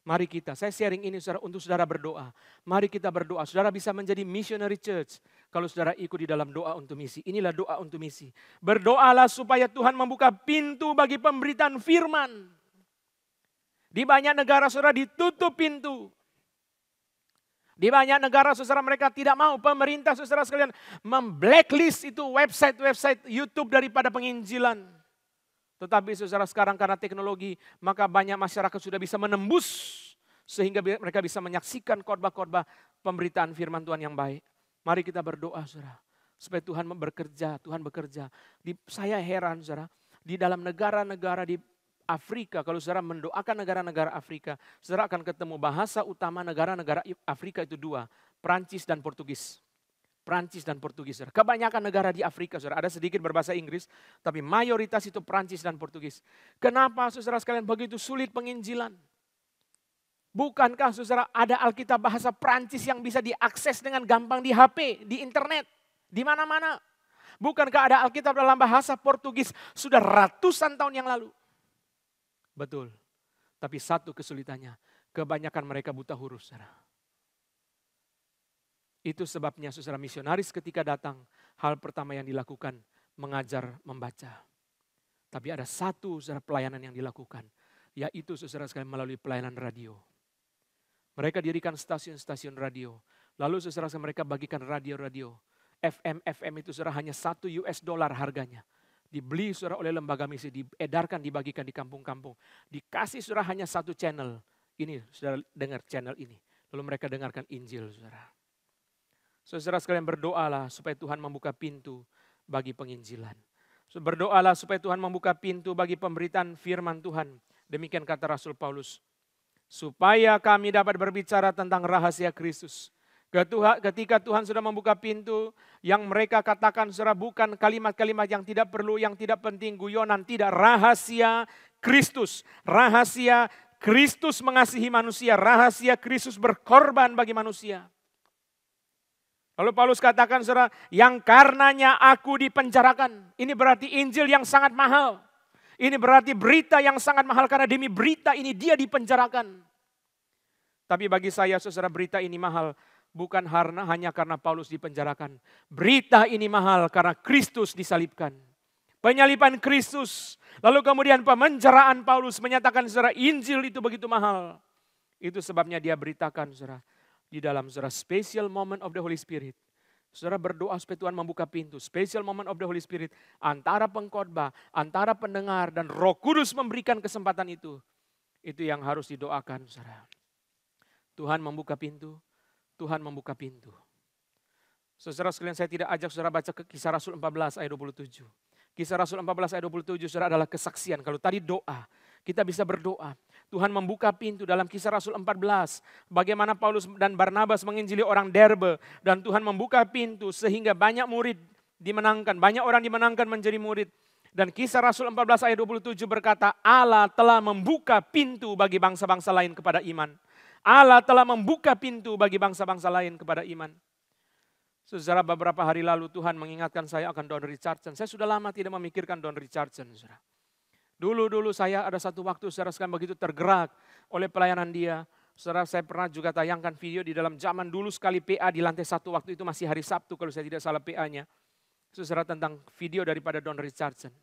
Mari kita, saya sharing ini saudara, untuk saudara berdoa. Mari kita berdoa, saudara bisa menjadi missionary church. Kalau saudara ikut di dalam doa untuk misi. Inilah doa untuk misi. Berdoalah supaya Tuhan membuka pintu bagi pemberitaan firman. Di banyak negara saudara ditutup pintu. Di banyak negara saudara mereka tidak mau. Pemerintah saudara sekalian memblacklist itu website-website YouTube daripada penginjilan. Tetapi saudara sekarang karena teknologi, maka banyak masyarakat sudah bisa menembus. Sehingga mereka bisa menyaksikan khotbah-khotbah pemberitaan firman Tuhan yang baik. Mari kita berdoa saudara. Supaya Tuhan bekerja, Tuhan bekerja. Saya heran saudara, di dalam negara-negara di Afrika, kalau saudara mendoakan negara-negara Afrika, saudara akan ketemu bahasa utama negara-negara Afrika itu 2, Prancis dan Portugis. Prancis dan Portugis. Kebanyakan negara di Afrika, saudara, ada sedikit berbahasa Inggris, tapi mayoritas itu Prancis dan Portugis. Kenapa saudara sekalian begitu sulit penginjilan? Bukankah saudara ada Alkitab bahasa Prancis yang bisa diakses dengan gampang di HP, di internet, di mana-mana? Bukankah ada Alkitab dalam bahasa Portugis sudah ratusan tahun yang lalu? Betul. Tapi satu kesulitannya, kebanyakan mereka buta huruf, saudara. Itu sebabnya saudara misionaris ketika datang, hal pertama yang dilakukan mengajar membaca. Tapi ada satu saudara pelayanan yang dilakukan, yaitu saudara sekalian melalui pelayanan radio. Mereka dirikan stasiun-stasiun radio. Lalu saudara mereka bagikan radio-radio. FM itu saudara hanya $1 harganya. Dibeli saudara oleh lembaga misi, diedarkan, dibagikan di kampung-kampung. Dikasih saudara hanya 1 channel. Ini saudara dengar channel ini. Lalu mereka dengarkan Injil saudara. Saudara sekalian berdoalah supaya Tuhan membuka pintu bagi penginjilan. Berdoalah supaya Tuhan membuka pintu bagi pemberitaan firman Tuhan. Demikian kata Rasul Paulus. Supaya kami dapat berbicara tentang rahasia Kristus. Ketika Tuhan sudah membuka pintu, yang mereka katakan saudara bukan kalimat-kalimat yang tidak perlu, yang tidak penting, guyonan, tidak. Rahasia Kristus. Rahasia Kristus mengasihi manusia. Rahasia Kristus berkorban bagi manusia. Lalu Paulus katakan saudara, yang karenanya aku dipenjarakan. Ini berarti Injil yang sangat mahal. Ini berarti berita yang sangat mahal karena demi berita ini dia dipenjarakan. Tapi bagi saya saudara berita ini mahal bukan hanya karena Paulus dipenjarakan. Berita ini mahal karena Kristus disalibkan. Penyaliban Kristus. Lalu kemudian pemenjaraan Paulus menyatakan saudara Injil itu begitu mahal. Itu sebabnya dia beritakan saudara. Di dalam saudara special moment of the Holy Spirit. Saudara berdoa supaya Tuhan membuka pintu. Special moment of the Holy Spirit. Antara pengkhotbah, antara pendengar dan Roh Kudus memberikan kesempatan itu. Itu yang harus didoakan saudara. Tuhan membuka pintu. Tuhan membuka pintu. Saudara sekalian saya tidak ajak saudara baca ke Kisah Rasul 14 ayat 27. Kisah Rasul 14 ayat 27 saudara adalah kesaksian. Kalau tadi doa, kita bisa berdoa. Tuhan membuka pintu dalam Kisah Rasul 14. Bagaimana Paulus dan Barnabas menginjili orang Derbe. Dan Tuhan membuka pintu sehingga banyak murid dimenangkan. Banyak orang dimenangkan menjadi murid. Dan Kisah Rasul 14 ayat 27 berkata, Allah telah membuka pintu bagi bangsa-bangsa lain kepada iman. Allah telah membuka pintu bagi bangsa-bangsa lain kepada iman. Saudara, beberapa hari lalu Tuhan mengingatkan saya akan Don Richardson. Saya sudah lama tidak memikirkan Don Richardson, saudara. Dulu saya ada satu waktu saudara sekalian begitu tergerak oleh pelayanan dia. Saudara, saya pernah juga tayangkan video di dalam zaman dulu sekali PA di lantai 1 waktu itu masih hari Sabtu kalau saya tidak salah PA-nya. Saudara, tentang video daripada Don Richardson.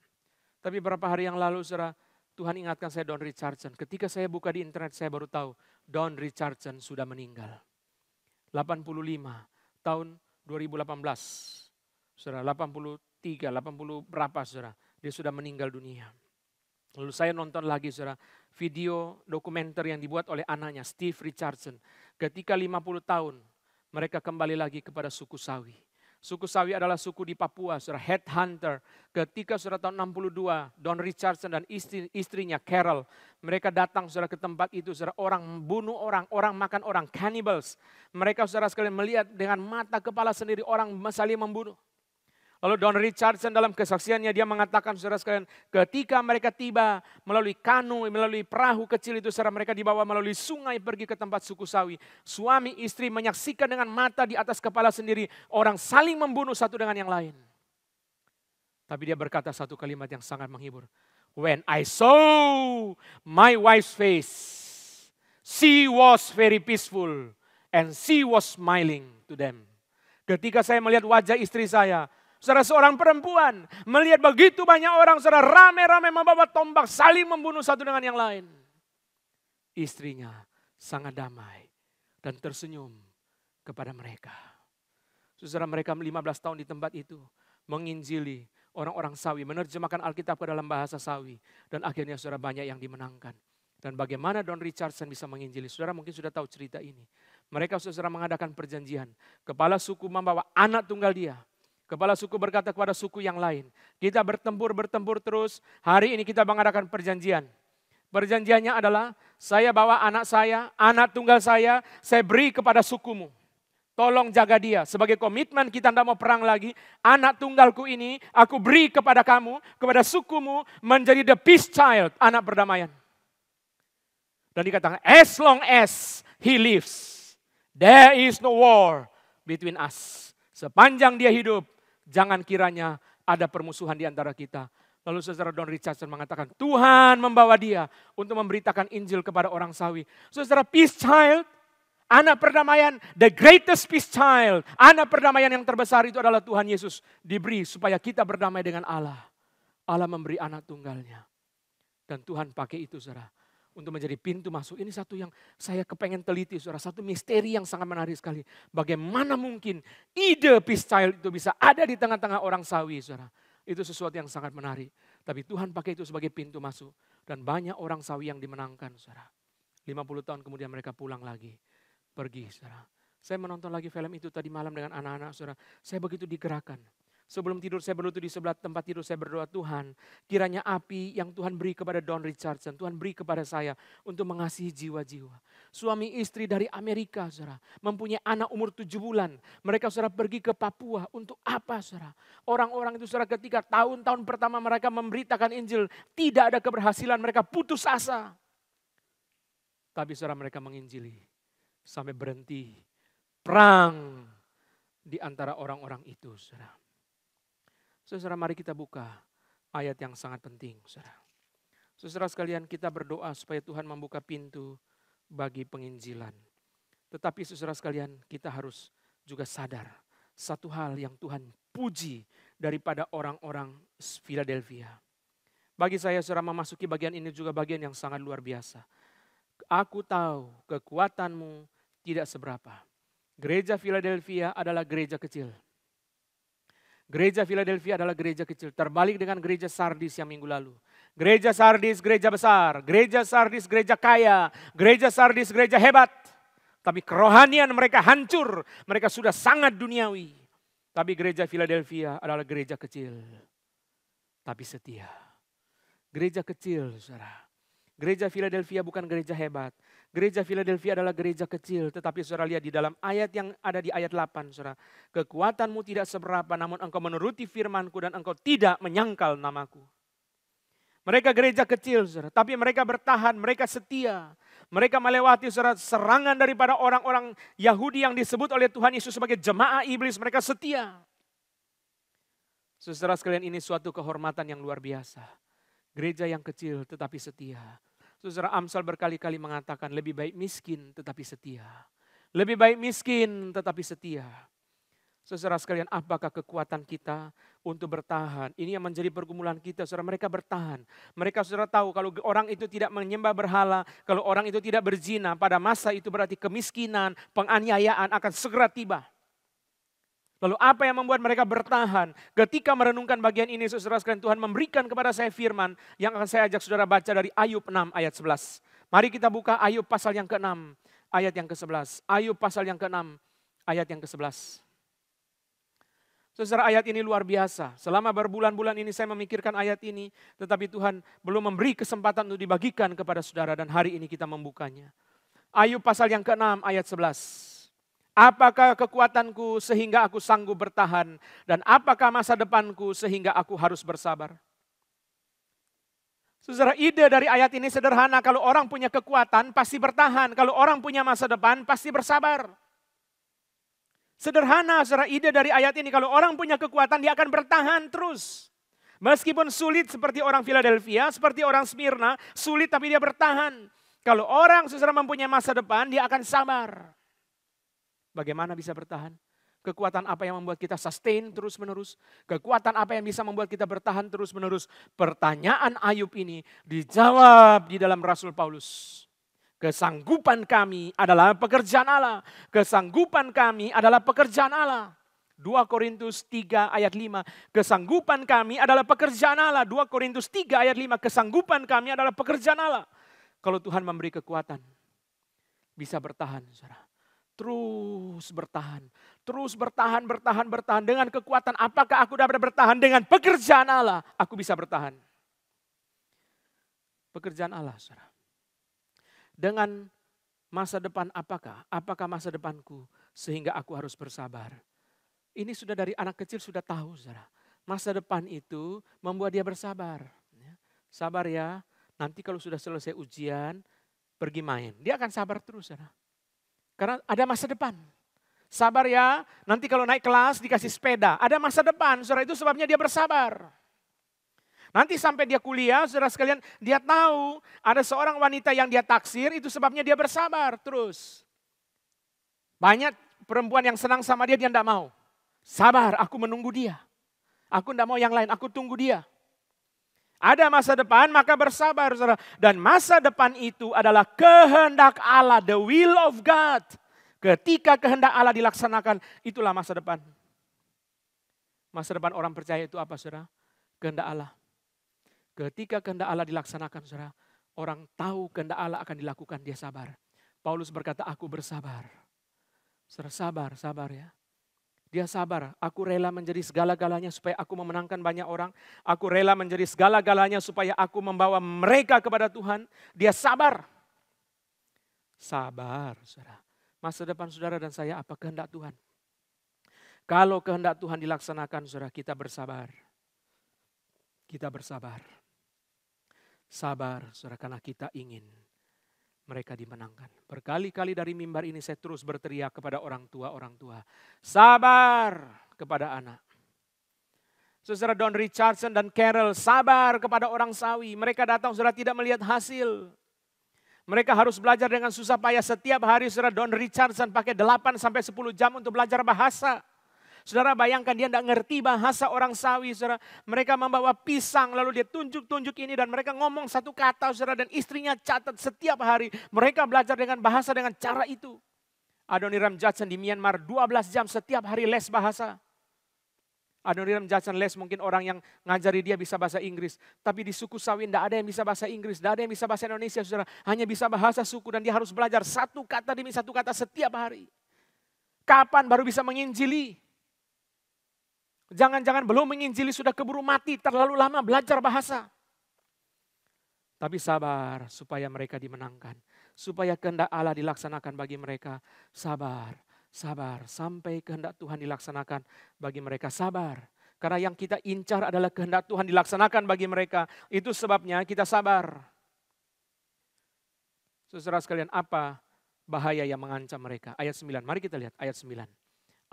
Tapi beberapa hari yang lalu saudara, Tuhan ingatkan saya Don Richardson. Ketika saya buka di internet saya baru tahu Don Richardson sudah meninggal. 85 tahun 2018. Saudara, 83, 80 berapa saudara, dia sudah meninggal dunia. Lalu saya nonton lagi saudara, video dokumenter yang dibuat oleh anaknya Steve Richardson. Ketika 50 tahun, mereka kembali lagi kepada suku Sawi. Suku Sawi adalah suku di Papua, saudara, headhunter. Ketika saudara tahun 62, Don Richardson dan istrinya Carol, mereka datang saudara ke tempat itu, saudara, orang membunuh orang, orang makan orang, cannibals. Mereka saudara sekalian melihat dengan mata kepala sendiri orang saling membunuh. Lalu Don Richardson dalam kesaksiannya dia mengatakan saudara sekalian, ketika mereka tiba melalui kanu, melalui perahu kecil itu, saudara, mereka dibawa melalui sungai pergi ke tempat suku Sawi. Suami istri menyaksikan dengan mata di atas kepala sendiri orang saling membunuh satu dengan yang lain. Tapi dia berkata satu kalimat yang sangat menghibur. When I saw my wife's face, she was very peaceful and she was smiling to them. Ketika saya melihat wajah istri saya, saudara, seorang perempuan melihat begitu banyak orang, saudara, rame-rame membawa tombak saling membunuh satu dengan yang lain. Istrinya sangat damai dan tersenyum kepada mereka. Saudara, mereka 15 tahun di tempat itu menginjili orang-orang Sawi, menerjemahkan Alkitab ke dalam bahasa Sawi. Dan akhirnya saudara banyak yang dimenangkan. Dan bagaimana Don Richardson bisa menginjili? Saudara mungkin sudah tahu cerita ini. Mereka saudara mengadakan perjanjian. Kepala suku membawa anak tunggal dia. Kepala suku berkata kepada suku yang lain, kita bertempur terus, hari ini kita mengadakan perjanjian. Perjanjiannya adalah, saya bawa anak saya, anak tunggal saya beri kepada sukumu. Tolong jaga dia, sebagai komitmen kita tidak mau perang lagi, anak tunggalku ini aku beri kepada kamu, kepada sukumu, menjadi the peace child, anak perdamaian. Dan dikatakan, as long as he lives, there is no war between us. Sepanjang dia hidup, jangan kiranya ada permusuhan di antara kita. Lalu saudara Don Richardson mengatakan, Tuhan membawa dia untuk memberitakan Injil kepada orang Sawi. Saudara, peace child, anak perdamaian, the greatest peace child. Anak perdamaian yang terbesar itu adalah Tuhan Yesus. Diberi supaya kita berdamai dengan Allah. Allah memberi anak tunggalnya. Dan Tuhan pakai itu saudara, untuk menjadi pintu masuk. Ini satu yang saya kepengen teliti, saudara. Satu misteri yang sangat menarik sekali. Bagaimana mungkin ide peace child itu bisa ada di tengah-tengah orang Sawi, saudara. Itu sesuatu yang sangat menarik. Tapi Tuhan pakai itu sebagai pintu masuk. Dan banyak orang Sawi yang dimenangkan, saudara. 50 tahun kemudian mereka pulang lagi. Pergi, saudara. Saya menonton lagi film itu tadi malam dengan anak-anak, saudara. Saya begitu digerakkan. Sebelum tidur saya berlutut di sebelah tempat tidur, saya berdoa, Tuhan kiranya api yang Tuhan beri kepada Don Richardson, Tuhan beri kepada saya untuk mengasihi jiwa-jiwa. Suami istri dari Amerika, saudara, mempunyai anak umur 7 bulan. Mereka saudara pergi ke Papua untuk apa, saudara? Orang-orang itu saudara ketika tahun-tahun pertama mereka memberitakan Injil, tidak ada keberhasilan, mereka putus asa. Tapi saudara mereka menginjili sampai berhenti perang di antara orang-orang itu, saudara. Saudara, mari kita buka ayat yang sangat penting, saudara. Saudara sekalian, kita berdoa supaya Tuhan membuka pintu bagi penginjilan. Tetapi saudara sekalian, kita harus juga sadar satu hal yang Tuhan puji daripada orang-orang Philadelphia. Bagi saya, saudara, memasuki bagian ini juga bagian yang sangat luar biasa. Aku tahu kekuatanmu tidak seberapa. Gereja Philadelphia adalah gereja kecil. Gereja Philadelphia adalah gereja kecil, terbalik dengan gereja Sardis yang minggu lalu. Gereja Sardis, gereja besar. Gereja Sardis, gereja kaya. Gereja Sardis, gereja hebat. Tapi kerohanian mereka hancur. Mereka sudah sangat duniawi. Tapi gereja Philadelphia adalah gereja kecil. Tapi setia. Gereja kecil, saudara. Gereja Philadelphia bukan gereja hebat. Gereja Philadelphia adalah gereja kecil. Tetapi saudara lihat di dalam ayat yang ada di ayat 8. Saudara. Kekuatanmu tidak seberapa, namun engkau menuruti firmanku dan engkau tidak menyangkal namaku. Mereka gereja kecil, saudara. Tapi mereka bertahan, mereka setia. Mereka melewati saudara, serangan daripada orang-orang Yahudi yang disebut oleh Tuhan Yesus sebagai jemaah iblis. Mereka setia. Saudara sekalian, ini suatu kehormatan yang luar biasa. Gereja yang kecil tetapi setia. Saudara, Amsal berkali-kali mengatakan lebih baik miskin tetapi setia. Lebih baik miskin tetapi setia. Saudara sekalian, apakah kekuatan kita untuk bertahan? Ini yang menjadi pergumulan kita, saudara. Mereka bertahan. Mereka saudara tahu kalau orang itu tidak menyembah berhala, kalau orang itu tidak berzina, pada masa itu berarti kemiskinan, penganiayaan akan segera tiba. Lalu apa yang membuat mereka bertahan? Ketika merenungkan bagian ini, saudara sekalian, Tuhan memberikan kepada saya firman yang akan saya ajak saudara baca dari Ayub 6 ayat 11. Mari kita buka Ayub pasal yang ke-6 ayat yang ke-11. Ayub pasal yang ke-6 ayat yang ke-11. Saudara, ayat ini luar biasa. Selama berbulan-bulan ini saya memikirkan ayat ini, tetapi Tuhan belum memberi kesempatan untuk dibagikan kepada saudara, dan hari ini kita membukanya. Ayub pasal yang ke-6 ayat 11. Apakah kekuatanku sehingga aku sanggup bertahan, dan apakah masa depanku sehingga aku harus bersabar? Saudara, ide dari ayat ini sederhana. Kalau orang punya kekuatan pasti bertahan, kalau orang punya masa depan pasti bersabar. Sederhana, saudara, ide dari ayat ini. Kalau orang punya kekuatan, dia akan bertahan terus. Meskipun sulit seperti orang Philadelphia, seperti orang Smyrna, sulit tapi dia bertahan. Kalau orang, saudara, mempunyai masa depan, dia akan sabar. Bagaimana bisa bertahan? Kekuatan apa yang membuat kita sustain terus menerus? Kekuatan apa yang bisa membuat kita bertahan terus menerus? Pertanyaan Ayub ini dijawab di dalam Rasul Paulus. Kesanggupan kami adalah pekerjaan Allah. Kesanggupan kami adalah pekerjaan Allah. 2 Korintus 3 ayat 5. Kesanggupan kami adalah pekerjaan Allah. 2 Korintus 3 ayat 5. Kesanggupan kami adalah pekerjaan Allah. Kalau Tuhan memberi kekuatan, bisa bertahan, saudara. Terus bertahan. Terus bertahan, bertahan, bertahan. Dengan kekuatan apakah aku dapat bertahan? Dengan pekerjaan Allah, aku bisa bertahan. Pekerjaan Allah, saudara. Dengan masa depan apakah? Apakah masa depanku sehingga aku harus bersabar? Ini sudah dari anak kecil sudah tahu, saudara. Masa depan itu membuat dia bersabar. Sabar ya, nanti kalau sudah selesai ujian, pergi main. Dia akan sabar terus, saudara. Karena ada masa depan. Sabar ya, nanti kalau naik kelas dikasih sepeda. Ada masa depan, saudara, itu sebabnya dia bersabar. Nanti sampai dia kuliah, saudara sekalian, dia tahu ada seorang wanita yang dia taksir, itu sebabnya dia bersabar terus. Banyak perempuan yang senang sama dia tidak mau. Sabar, aku menunggu dia. Aku tidak mau yang lain, aku tunggu dia. Ada masa depan, maka bersabar, saudara. Dan masa depan itu adalah kehendak Allah, the will of God. Ketika kehendak Allah dilaksanakan, itulah masa depan. Masa depan orang percaya itu apa, saudara? Kehendak Allah. Ketika kehendak Allah dilaksanakan, saudara, orang tahu kehendak Allah akan dilakukan, dia sabar. Paulus berkata, aku bersabar. Saudara, sabar ya. Dia sabar, aku rela menjadi segala-galanya supaya aku memenangkan banyak orang. Aku rela menjadi segala-galanya supaya aku membawa mereka kepada Tuhan. Dia sabar. Sabar, saudara. Masa depan saudara dan saya apa kehendak Tuhan? Kalau kehendak Tuhan dilaksanakan, saudara, kita bersabar. Kita bersabar. Sabar, saudara, karena kita ingin mereka dimenangkan. Berkali-kali dari mimbar ini saya terus berteriak kepada orang tua. Sabar kepada anak. Saudara Don Richardson dan Carol sabar kepada orang Sawi. Mereka datang, saudara, tidak melihat hasil. Mereka harus belajar dengan susah payah setiap hari. Saudara Don Richardson pakai 8 sampai 10 jam untuk belajar bahasa. Saudara bayangkan dia tidak ngerti bahasa orang Sawi, saudara. Mereka membawa pisang lalu dia tunjuk-tunjuk ini dan mereka ngomong satu kata, saudara, dan istrinya catat setiap hari. Mereka belajar dengan bahasa dengan cara itu. Adoniram Judson di Myanmar 12 jam setiap hari les bahasa. Adoniram Judson les mungkin orang yang ngajari dia bisa bahasa Inggris. Tapi di suku Sawi tidak ada yang bisa bahasa Inggris, tidak ada yang bisa bahasa Indonesia, saudara. Hanya bisa bahasa suku dan dia harus belajar satu kata demi satu kata setiap hari. Kapan baru bisa menginjili? Jangan-jangan belum menginjili sudah keburu mati, terlalu lama belajar bahasa. Tapi sabar supaya mereka dimenangkan. Supaya kehendak Allah dilaksanakan bagi mereka. Sabar, sabar sampai kehendak Tuhan dilaksanakan bagi mereka. Sabar. Karena yang kita incar adalah kehendak Tuhan dilaksanakan bagi mereka. Itu sebabnya kita sabar. Saudara sekalian, apa bahaya yang mengancam mereka? Ayat 9, mari kita lihat ayat 9.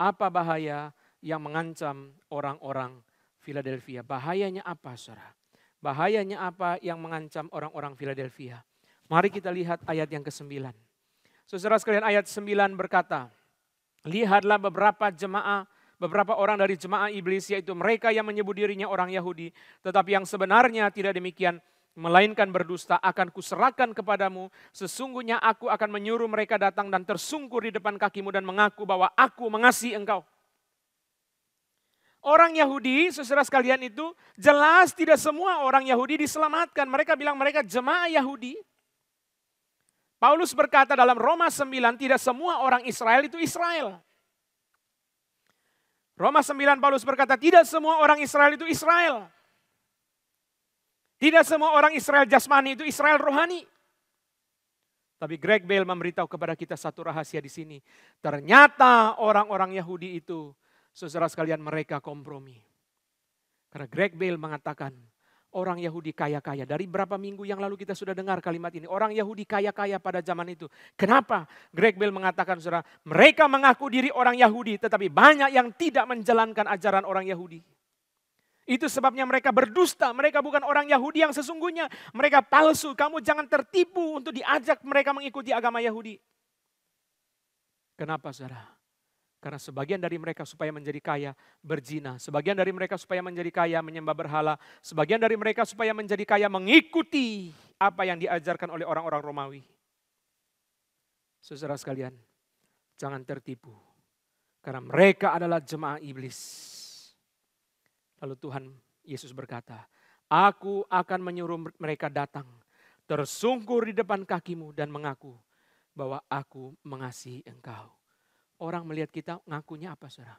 Apa bahaya yang mengancam orang-orang Philadelphia? Bahayanya apa, saudara? Bahayanya apa yang mengancam orang-orang Philadelphia? Mari kita lihat ayat yang ke-9. Saudara sekalian, ayat 9 berkata, lihatlah beberapa jemaah beberapa orang dari jemaah iblis, yaitu mereka yang menyebut dirinya orang Yahudi, tetapi yang sebenarnya tidak demikian, melainkan berdusta, akan kuserahkan kepadamu. Sesungguhnya aku akan menyuruh mereka datang dan tersungkur di depan kakimu dan mengaku bahwa aku mengasihi engkau. Orang Yahudi, saudara sekalian, itu jelas tidak semua orang Yahudi diselamatkan. Mereka bilang mereka jemaah Yahudi. Paulus berkata dalam Roma 9, tidak semua orang Israel itu Israel. Roma 9 Paulus berkata tidak semua orang Israel itu Israel. Tidak semua orang Israel jasmani itu Israel rohani. Tapi Greg Bale memberitahu kepada kita satu rahasia di sini. Ternyata orang-orang Yahudi itu, saudara sekalian, mereka kompromi. Karena Greg Bale mengatakan, orang Yahudi kaya-kaya. Dari berapa minggu yang lalu kita sudah dengar kalimat ini. Orang Yahudi kaya-kaya pada zaman itu. Kenapa? Greg Bale mengatakan, saudara, mereka mengaku diri orang Yahudi, tetapi banyak yang tidak menjalankan ajaran orang Yahudi. Itu sebabnya mereka berdusta. Mereka bukan orang Yahudi yang sesungguhnya. Mereka palsu. Kamu jangan tertipu untuk diajak mereka mengikuti agama Yahudi. Kenapa, saudara? Karena sebagian dari mereka supaya menjadi kaya berzina. Sebagian dari mereka supaya menjadi kaya menyembah berhala. Sebagian dari mereka supaya menjadi kaya mengikuti apa yang diajarkan oleh orang-orang Romawi. Saudara sekalian, jangan tertipu. Karena mereka adalah jemaah iblis. Lalu Tuhan Yesus berkata, aku akan menyuruh mereka datang. Tersungkur di depan kakimu dan mengaku bahwa aku mengasihi engkau. Orang melihat kita ngakunya apa, saudara?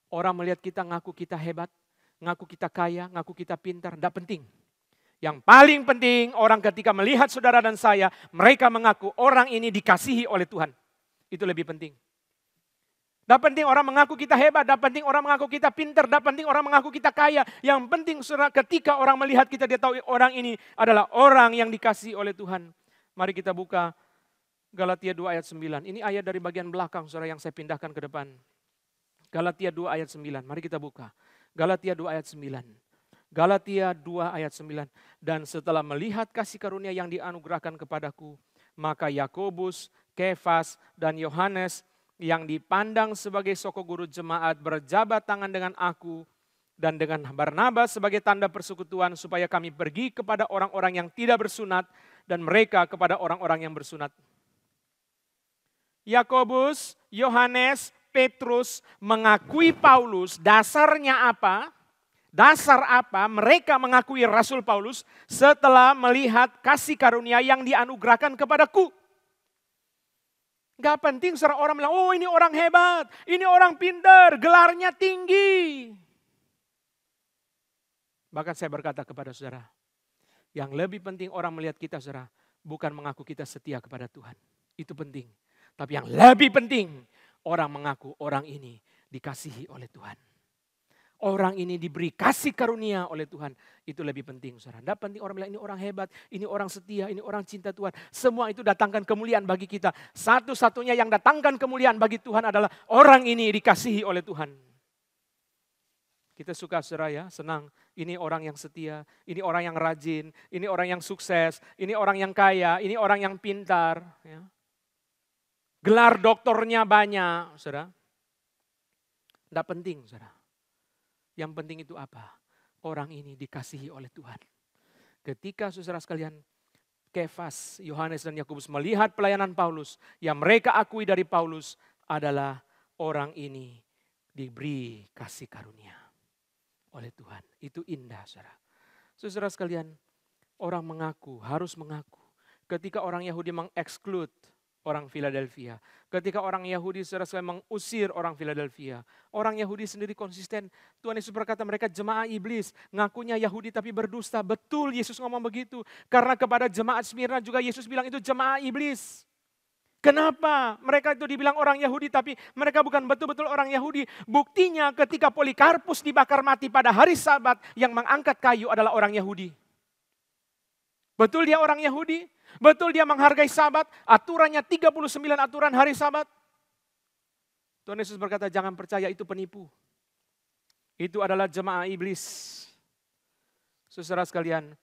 Orang melihat kita ngaku kita hebat, ngaku kita kaya, ngaku kita pintar, tidak penting. Yang paling penting orang ketika melihat saudara dan saya, mereka mengaku orang ini dikasihi oleh Tuhan. Itu lebih penting. Tidak penting orang mengaku kita hebat, tidak penting orang mengaku kita pintar, tidak penting orang mengaku kita kaya. Yang penting saudara, ketika orang melihat kita, dia tahu orang ini adalah orang yang dikasihi oleh Tuhan. Mari kita buka Galatia 2 ayat 9. Ini ayat dari bagian belakang saudara yang saya pindahkan ke depan. Galatia 2 ayat 9. Mari kita buka. Galatia 2 ayat 9. Galatia 2 ayat 9. Dan setelah melihat kasih karunia yang dianugerahkan kepadaku, maka Yakobus, Kefas, dan Yohanes yang dipandang sebagai soko guru jemaat berjabat tangan dengan aku dan dengan Barnabas sebagai tanda persekutuan supaya kami pergi kepada orang-orang yang tidak bersunat dan mereka kepada orang-orang yang bersunat. Yakobus, Yohanes, Petrus mengakui Paulus. Dasarnya apa? Dasar apa mereka mengakui Rasul Paulus setelah melihat kasih karunia yang dianugerahkan kepadaku? Gak penting seorang orang bilang, oh ini orang hebat, ini orang pintar, gelarnya tinggi. Bahkan saya berkata kepada saudara, yang lebih penting orang melihat kita, saudara, bukan mengaku kita setia kepada Tuhan. Itu penting. Tapi yang lebih penting, orang mengaku orang ini dikasihi oleh Tuhan. Orang ini diberi kasih karunia oleh Tuhan. Itu lebih penting, saudara. Tidak penting orang bilang ini orang hebat, ini orang setia, ini orang cinta Tuhan. Semua itu datangkan kemuliaan bagi kita. Satu-satunya yang datangkan kemuliaan bagi Tuhan adalah orang ini dikasihi oleh Tuhan. Kita suka, saudara, ya, senang. Ini orang yang setia, ini orang yang rajin, ini orang yang sukses, ini orang yang kaya, ini orang yang pintar, ya. Gelar doktornya banyak, saudara. Tidak penting, saudara. Yang penting itu apa? Orang ini dikasihi oleh Tuhan. Ketika saudara sekalian, Kefas, Yohanes, dan Yakobus melihat pelayanan Paulus, yang mereka akui dari Paulus adalah orang ini diberi kasih karunia oleh Tuhan. Itu indah, saudara. Saudara sekalian, orang mengaku, harus mengaku. Ketika orang Yahudi mengeksklut orang Philadelphia. Ketika orang Yahudi saudara mengusir orang Philadelphia. Orang Yahudi sendiri konsisten. Tuhan Yesus berkata mereka jemaah iblis. Ngakunya Yahudi tapi berdusta. Betul Yesus ngomong begitu. Karena kepada jemaat Smyrna juga Yesus bilang itu jemaah iblis. Kenapa? Mereka itu dibilang orang Yahudi tapi mereka bukan betul-betul orang Yahudi. Buktinya ketika Polikarpus dibakar mati pada hari Sabat yang mengangkat kayu adalah orang Yahudi. Betul dia orang Yahudi? Betul dia menghargai Sabat, aturannya 39 aturan hari Sabat. Tuhan Yesus berkata jangan percaya itu penipu. Itu adalah jemaah iblis. Saudara sekalian,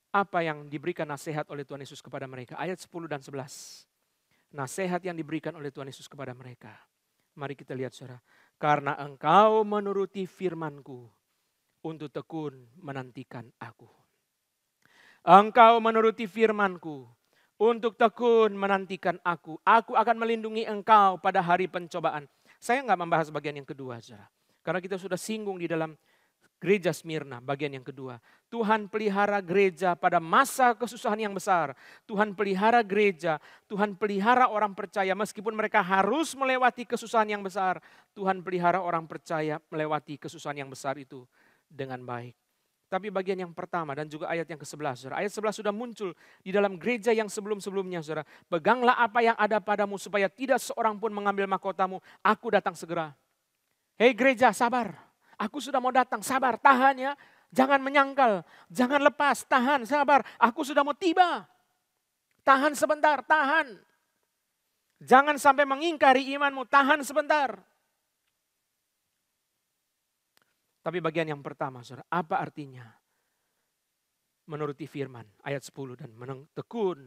apa yang diberikan nasihat oleh Tuhan Yesus kepada mereka? Ayat 10 dan 11. Nasihat yang diberikan oleh Tuhan Yesus kepada mereka. Mari kita lihat saudara. karena engkau menuruti firman-Ku untuk tekun menantikan Aku. Engkau menuruti firman-Ku untuk tekun menantikan Aku. Aku akan melindungi engkau pada hari pencobaan. Saya nggak membahas bagian yang kedua, saudara. Karena kita sudah singgung di dalam gereja Smyrna, bagian yang kedua. Tuhan pelihara gereja pada masa kesusahan yang besar. Tuhan pelihara gereja, Tuhan pelihara orang percaya meskipun mereka harus melewati kesusahan yang besar. Tuhan pelihara orang percaya melewati kesusahan yang besar itu dengan baik. Tapi bagian yang pertama dan juga ayat yang ke-11, saudara. Ayat 11 sudah muncul di dalam gereja yang sebelum-sebelumnya, saudara. Peganglah apa yang ada padamu supaya tidak seorang pun mengambil mahkotamu. Aku datang segera. Hei gereja, sabar. Aku sudah mau datang, sabar, tahan ya. Jangan menyangkal, jangan lepas, tahan, sabar. Aku sudah mau tiba. Tahan sebentar, tahan. Jangan sampai mengingkari imanmu, tahan sebentar. Tapi bagian yang pertama, saudara, apa artinya? Menuruti firman, ayat 10 dan tekun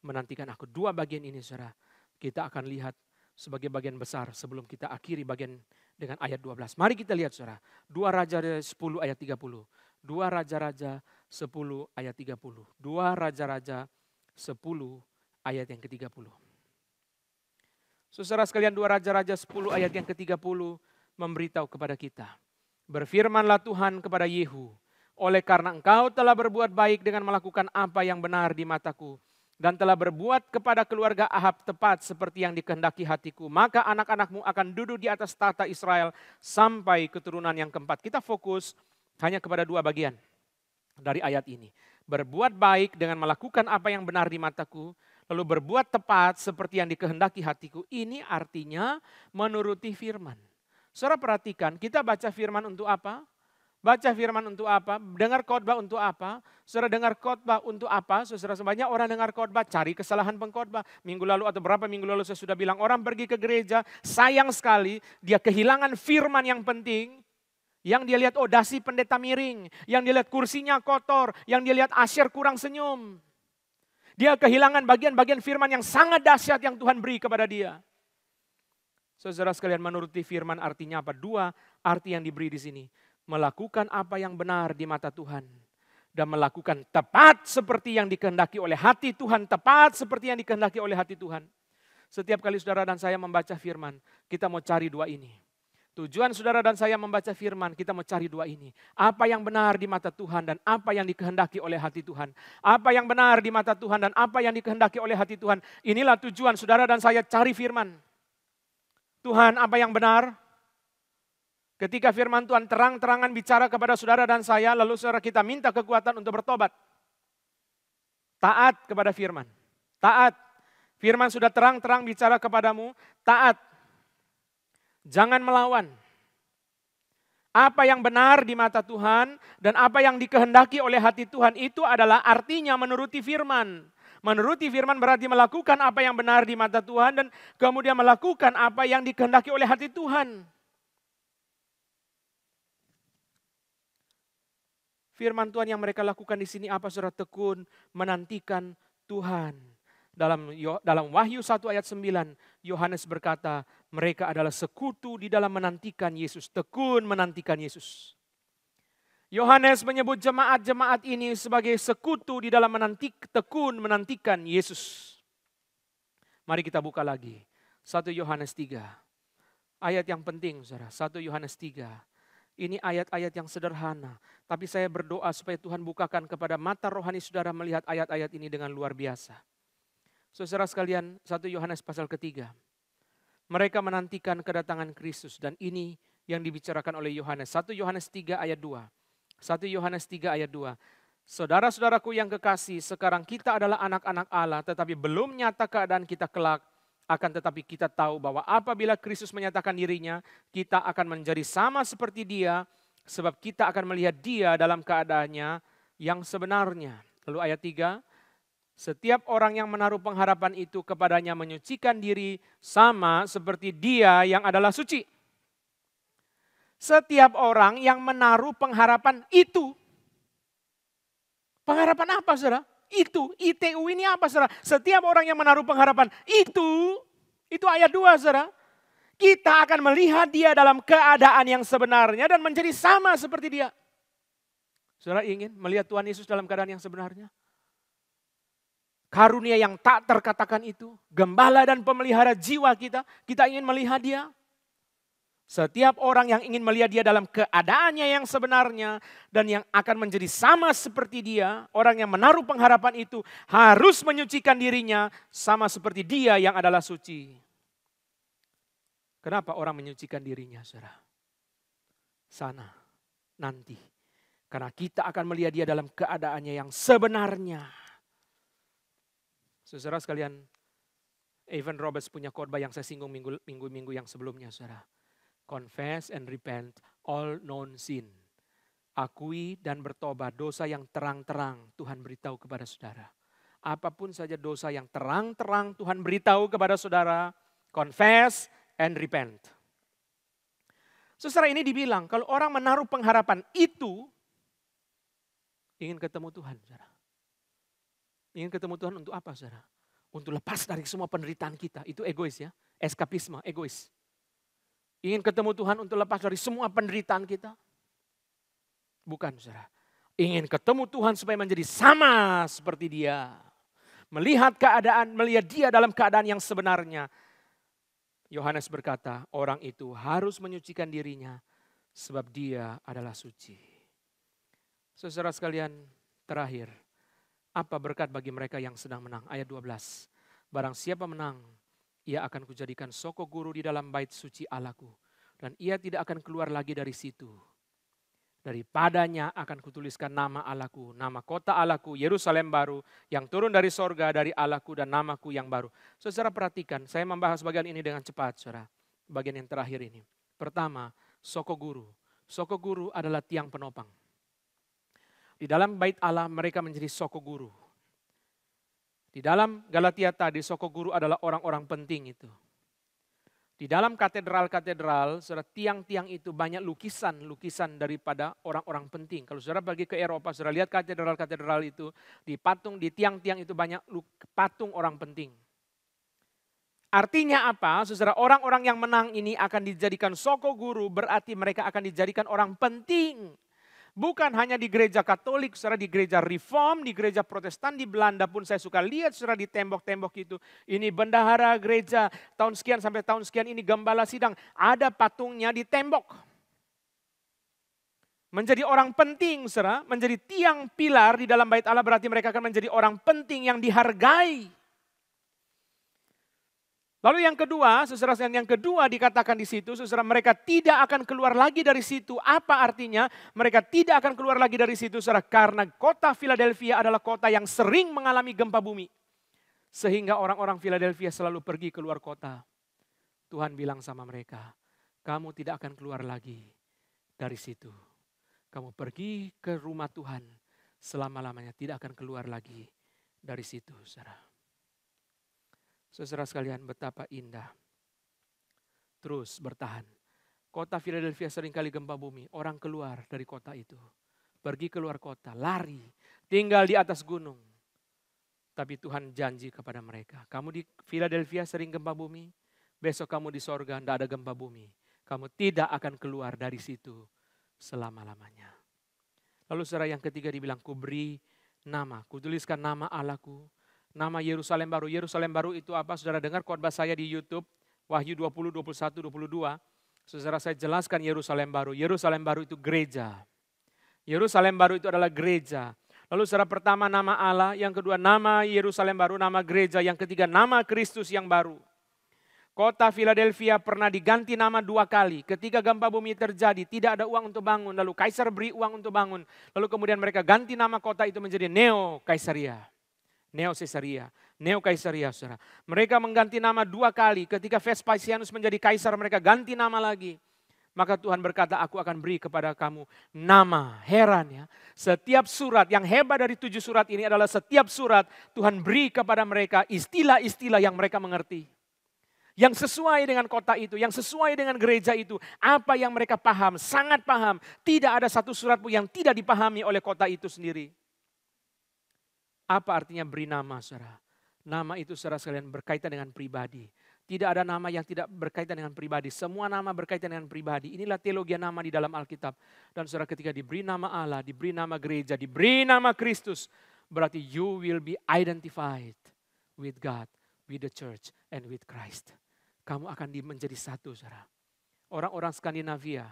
menantikan Aku. Dua bagian ini, saudara, kita akan lihat sebagai bagian besar sebelum kita akhiri bagian dengan ayat 12. Mari kita lihat, saudara. 2 Raja-Raja 10 ayat 30. 2 Raja-Raja 10 ayat 30. 2 Raja-Raja 10 ayat yang ke-30. Saudara sekalian, 2 Raja-Raja 10 ayat yang ke-30 memberitahu kepada kita. Berfirmanlah Tuhan kepada Yehu, oleh karena engkau telah berbuat baik dengan melakukan apa yang benar di mataku, dan telah berbuat kepada keluarga Ahab tepat seperti yang dikehendaki hatiku, maka anak-anakmu akan duduk di atas tahta Israel sampai keturunan yang keempat. Kita fokus hanya kepada dua bagian dari ayat ini. Berbuat baik dengan melakukan apa yang benar di mataku, lalu berbuat tepat seperti yang dikehendaki hatiku. Ini artinya menuruti firman. Saudara perhatikan, kita baca firman untuk apa? Baca firman untuk apa? Dengar khotbah untuk apa? Saudara dengar khotbah untuk apa? Saudara, banyak orang dengar khotbah cari kesalahan pengkhotbah. Minggu lalu atau berapa minggu lalu saya sudah bilang, orang pergi ke gereja, sayang sekali dia kehilangan firman yang penting. Yang dia lihat, oh dasi pendeta miring. Yang dia lihat kursinya kotor. Yang dia lihat asyir kurang senyum. Dia kehilangan bagian-bagian firman yang sangat dahsyat yang Tuhan beri kepada dia. Saudara sekalian, menuruti firman artinya apa? Dua arti yang diberi di sini. Melakukan apa yang benar di mata Tuhan. Dan melakukan tepat seperti yang dikehendaki oleh hati Tuhan. Tepat seperti yang dikehendaki oleh hati Tuhan. Setiap kali saudara dan saya membaca firman, kita mau cari dua ini. Tujuan saudara dan saya membaca firman, kita mau cari dua ini. Apa yang benar di mata Tuhan dan apa yang dikehendaki oleh hati Tuhan. Apa yang benar di mata Tuhan dan apa yang dikehendaki oleh hati Tuhan. Inilah tujuan saudara dan saya cari firman. Tuhan, apa yang benar? Ketika firman Tuhan terang-terangan bicara kepada saudara dan saya, lalu saudara kita minta kekuatan untuk bertobat. Taat kepada firman. Taat. Firman sudah terang-terang bicara kepadamu, taat. Jangan melawan. Apa yang benar di mata Tuhan dan apa yang dikehendaki oleh hati Tuhan itu adalah artinya menuruti firman. Menuruti firman berarti melakukan apa yang benar di mata Tuhan dan kemudian melakukan apa yang dikehendaki oleh hati Tuhan. Firman Tuhan yang mereka lakukan di sini apa? Saudara, tekun menantikan Tuhan. Dalam Wahyu 1 ayat 9, Yohanes berkata, mereka adalah sekutu di dalam menantikan Yesus. Tekun menantikan Yesus. Yohanes menyebut jemaat-jemaat ini sebagai sekutu di dalam tekun menantikan Yesus. Mari kita buka lagi. 1 Yohanes 3. Ayat yang penting, saudara. 1 Yohanes 3. Ini ayat-ayat yang sederhana. Tapi saya berdoa supaya Tuhan bukakan kepada mata rohani saudara melihat ayat-ayat ini dengan luar biasa. Saudara sekalian, 1 Yohanes pasal ketiga. Mereka menantikan kedatangan Kristus. Dan ini yang dibicarakan oleh Yohanes. 1 Yohanes 3 ayat 2. 1 Yohanes 3 ayat 2. Saudara-saudaraku yang kekasih, sekarang kita adalah anak-anak Allah. Tetapi belum nyata keadaan kita kelak. Akan tetapi kita tahu bahwa apabila Kristus menyatakan dirinya, kita akan menjadi sama seperti dia, sebab kita akan melihat dia dalam keadaannya yang sebenarnya. Lalu ayat 3, setiap orang yang menaruh pengharapan itu kepadanya menyucikan diri sama seperti dia yang adalah suci. Setiap orang yang menaruh pengharapan itu. Pengharapan apa, saudara? Itu, ITU ini apa, saudara? Setiap orang yang menaruh pengharapan itu ayat 2, saudara. kita akan melihat dia dalam keadaan yang sebenarnya dan menjadi sama seperti dia. Saudara ingin melihat Tuhan Yesus dalam keadaan yang sebenarnya? Karunia yang tak terkatakan itu, gembala dan pemelihara jiwa kita, kita ingin melihat dia. Setiap orang yang ingin melihat dia dalam keadaannya yang sebenarnya dan yang akan menjadi sama seperti dia, orang yang menaruh pengharapan itu harus menyucikan dirinya sama seperti dia yang adalah suci. Kenapa orang menyucikan dirinya, saudara? Sana, nanti. Karena kita akan melihat dia dalam keadaannya yang sebenarnya. Saudara sekalian, Evan Roberts punya khotbah yang saya singgung minggu-minggu yang sebelumnya, saudara. Confess and repent all known sin. Akui dan bertobat dosa yang terang-terang Tuhan beritahu kepada saudara. Apapun saja dosa yang terang-terang Tuhan beritahu kepada saudara, confess and repent. Saudara, ini dibilang kalau orang menaruh pengharapan itu ingin ketemu Tuhan, saudara. Ingin ketemu Tuhan untuk apa, saudara? Untuk lepas dari semua penderitaan kita. Itu egois ya, eskapisme, egois. Ingin ketemu Tuhan untuk lepas dari semua penderitaan kita? Bukan, saudara. Ingin ketemu Tuhan supaya menjadi sama seperti dia. Melihat keadaan, melihat dia dalam keadaan yang sebenarnya. Yohanes berkata, orang itu harus menyucikan dirinya sebab dia adalah suci. Saudara sekalian, terakhir. Apa berkat bagi mereka yang sedang menang? Ayat 12. Barang siapa menang, ia akan kujadikan soko guru di dalam bait suci Allahku. Dan ia tidak akan keluar lagi dari situ. Daripadanya akan kutuliskan nama Allahku, nama kota Allahku, Yerusalem baru, yang turun dari sorga dari Allahku dan namaku yang baru. Saudara perhatikan, saya membahas bagian ini dengan cepat, saudara. Bagian yang terakhir ini. Pertama, soko guru. Soko guru adalah tiang penopang. Di dalam bait Allah mereka menjadi soko guru. Di dalam Galatia tadi soko guru adalah orang-orang penting itu. Di dalam katedral-katedral, saudara, tiang-tiang itu banyak lukisan-lukisan daripada orang-orang penting. Kalau saudara pergi ke Eropa, saudara lihat katedral-katedral itu, di tiang-tiang itu banyak patung orang penting. Artinya apa? Saudara, orang-orang yang menang ini akan dijadikan soko guru, berarti mereka akan dijadikan orang penting. Bukan hanya di gereja Katolik, saudara, di gereja Reform, di gereja Protestan di Belanda pun saya suka lihat, saudara, di tembok-tembok itu. Ini bendahara gereja tahun sekian sampai tahun sekian, ini gembala sidang. Ada patungnya di tembok. Menjadi orang penting, saudara, menjadi tiang pilar di dalam bait Allah berarti mereka akan menjadi orang penting yang dihargai. Lalu yang kedua, saudara, yang kedua dikatakan di situ, saudara, mereka tidak akan keluar lagi dari situ. Apa artinya? Mereka tidak akan keluar lagi dari situ, saudara, karena kota Philadelphia adalah kota yang sering mengalami gempa bumi. Sehingga orang-orang Philadelphia selalu pergi keluar kota. Tuhan bilang sama mereka, kamu tidak akan keluar lagi dari situ. Kamu pergi ke rumah Tuhan, selama-lamanya tidak akan keluar lagi dari situ, saudara. Saudara sekalian, betapa indah. Terus bertahan. Kota Philadelphia seringkali gempa bumi. Orang keluar dari kota itu. Pergi keluar kota, lari. Tinggal di atas gunung. Tapi Tuhan janji kepada mereka. Kamu di Philadelphia sering gempa bumi. Besok kamu di sorga, tidak ada gempa bumi. Kamu tidak akan keluar dari situ selama-lamanya. Lalu saudara yang ketiga dibilang, kuberi nama. Kutuliskan nama Allahku. Nama Yerusalem baru. Yerusalem baru itu apa? Saudara dengar khotbah saya di YouTube. Wahyu 20, 21, 22. Saudara saya jelaskan Yerusalem baru. Yerusalem baru itu gereja. Yerusalem baru itu adalah gereja. Lalu saudara pertama nama Allah. Yang kedua nama Yerusalem baru, nama gereja. Yang ketiga nama Kristus yang baru. Kota Philadelphia pernah diganti nama 2 kali. Ketika gempa bumi terjadi, tidak ada uang untuk bangun. Lalu Kaisar beri uang untuk bangun. Lalu kemudian mereka ganti nama kota itu menjadi Neo Kaisaria. Neo Caesarea, Neo Kaisaria, saudara. Mereka mengganti nama 2 kali. Ketika Vespasianus menjadi kaisar, mereka ganti nama lagi. Maka Tuhan berkata, aku akan beri kepada kamu nama. Heran ya. Setiap surat, yang hebat dari 7 surat ini adalah setiap surat Tuhan beri kepada mereka istilah-istilah yang mereka mengerti. Yang sesuai dengan kota itu, yang sesuai dengan gereja itu. Apa yang mereka paham, sangat paham. Tidak ada satu surat pun yang tidak dipahami oleh kota itu sendiri. Apa artinya beri nama, saudara? Nama itu saudara sekalian berkaitan dengan pribadi. Tidak ada nama yang tidak berkaitan dengan pribadi. Semua nama berkaitan dengan pribadi. Inilah teologi nama di dalam Alkitab. Dan saudara, ketika diberi nama Allah, diberi nama gereja, diberi nama Kristus, berarti you will be identified with God, with the church, and with Christ. Kamu akan menjadi satu, saudara. Orang-orang Skandinavia,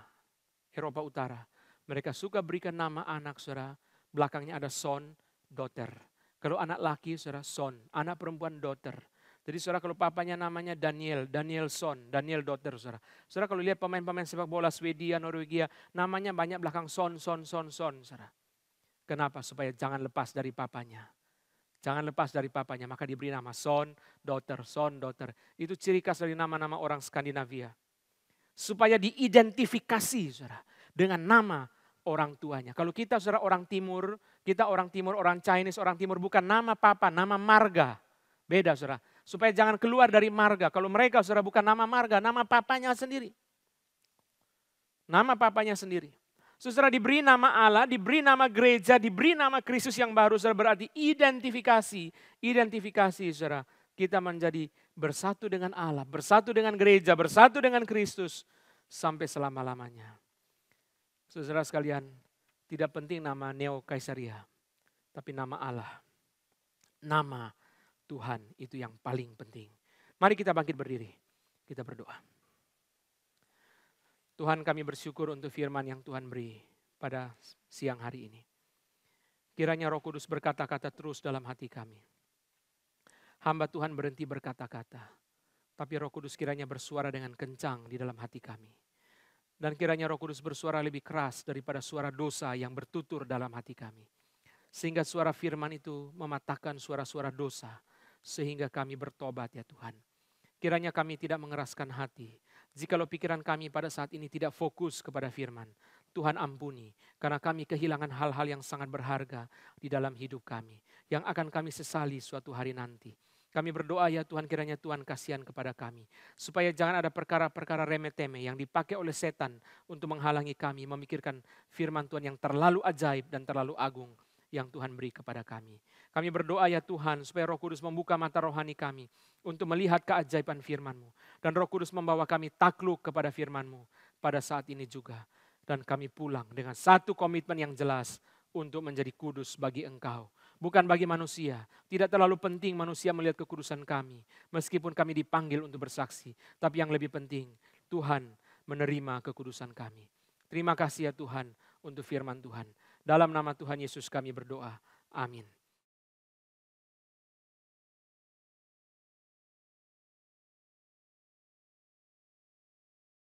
Eropa Utara, mereka suka berikan nama anak, saudara. Belakangnya ada son, daughter. Kalau anak laki, saudara, son. Anak perempuan, daughter. Jadi saudara, kalau papanya namanya Daniel, Daniel son, Daniel daughter, saudara. Saudara, kalau lihat pemain-pemain sepak bola Swedia, Norwegia, namanya banyak belakang son, saudara. Kenapa? Supaya jangan lepas dari papanya. Jangan lepas dari papanya, maka diberi nama son, daughter, son, daughter. Itu ciri khas dari nama-nama orang Skandinavia. Supaya diidentifikasi, saudara, dengan nama orang tuanya. Kalau kita, saudara, orang timur, orang Chinese, orang timur, bukan nama papa, nama marga. Beda, saudara. Supaya jangan keluar dari marga. Kalau mereka, saudara, bukan nama marga, nama papanya sendiri. Nama papanya sendiri. Saudara, diberi nama Allah, diberi nama gereja, diberi nama Kristus yang baru, saudara, berarti identifikasi. Identifikasi, saudara. Kita menjadi bersatu dengan Allah, bersatu dengan gereja, bersatu dengan Kristus sampai selama-lamanya. Saudara sekalian, tidak penting nama Neo Kaisaria, tapi nama Allah. Nama Tuhan itu yang paling penting. Mari kita bangkit berdiri. Kita berdoa. Tuhan, kami bersyukur untuk firman yang Tuhan beri pada siang hari ini. Kiranya Roh Kudus berkata-kata terus dalam hati kami. Hamba Tuhan berhenti berkata-kata, tapi Roh Kudus kiranya bersuara dengan kencang di dalam hati kami. Dan kiranya Roh Kudus bersuara lebih keras daripada suara dosa yang bertutur dalam hati kami. Sehingga suara firman itu mematahkan suara-suara dosa. Sehingga kami bertobat, ya Tuhan. Kiranya kami tidak mengeraskan hati. Jikalau pikiran kami pada saat ini tidak fokus kepada firman, Tuhan ampuni. Karena kami kehilangan hal-hal yang sangat berharga di dalam hidup kami. Yang akan kami sesali suatu hari nanti. Kami berdoa, ya Tuhan, kiranya Tuhan kasihan kepada kami. Supaya jangan ada perkara-perkara remeh-temeh yang dipakai oleh setan untuk menghalangi kami memikirkan firman Tuhan yang terlalu ajaib dan terlalu agung yang Tuhan beri kepada kami. Kami berdoa, ya Tuhan, supaya Roh Kudus membuka mata rohani kami untuk melihat keajaiban firman-Mu. Dan Roh Kudus membawa kami takluk kepada firman-Mu pada saat ini juga. Dan kami pulang dengan satu komitmen yang jelas untuk menjadi kudus bagi Engkau. Bukan bagi manusia. Tidak terlalu penting manusia melihat kekudusan kami. Meskipun kami dipanggil untuk bersaksi. Tapi yang lebih penting, Tuhan menerima kekudusan kami. Terima kasih, ya Tuhan, untuk firman Tuhan. Dalam nama Tuhan Yesus kami berdoa. Amin.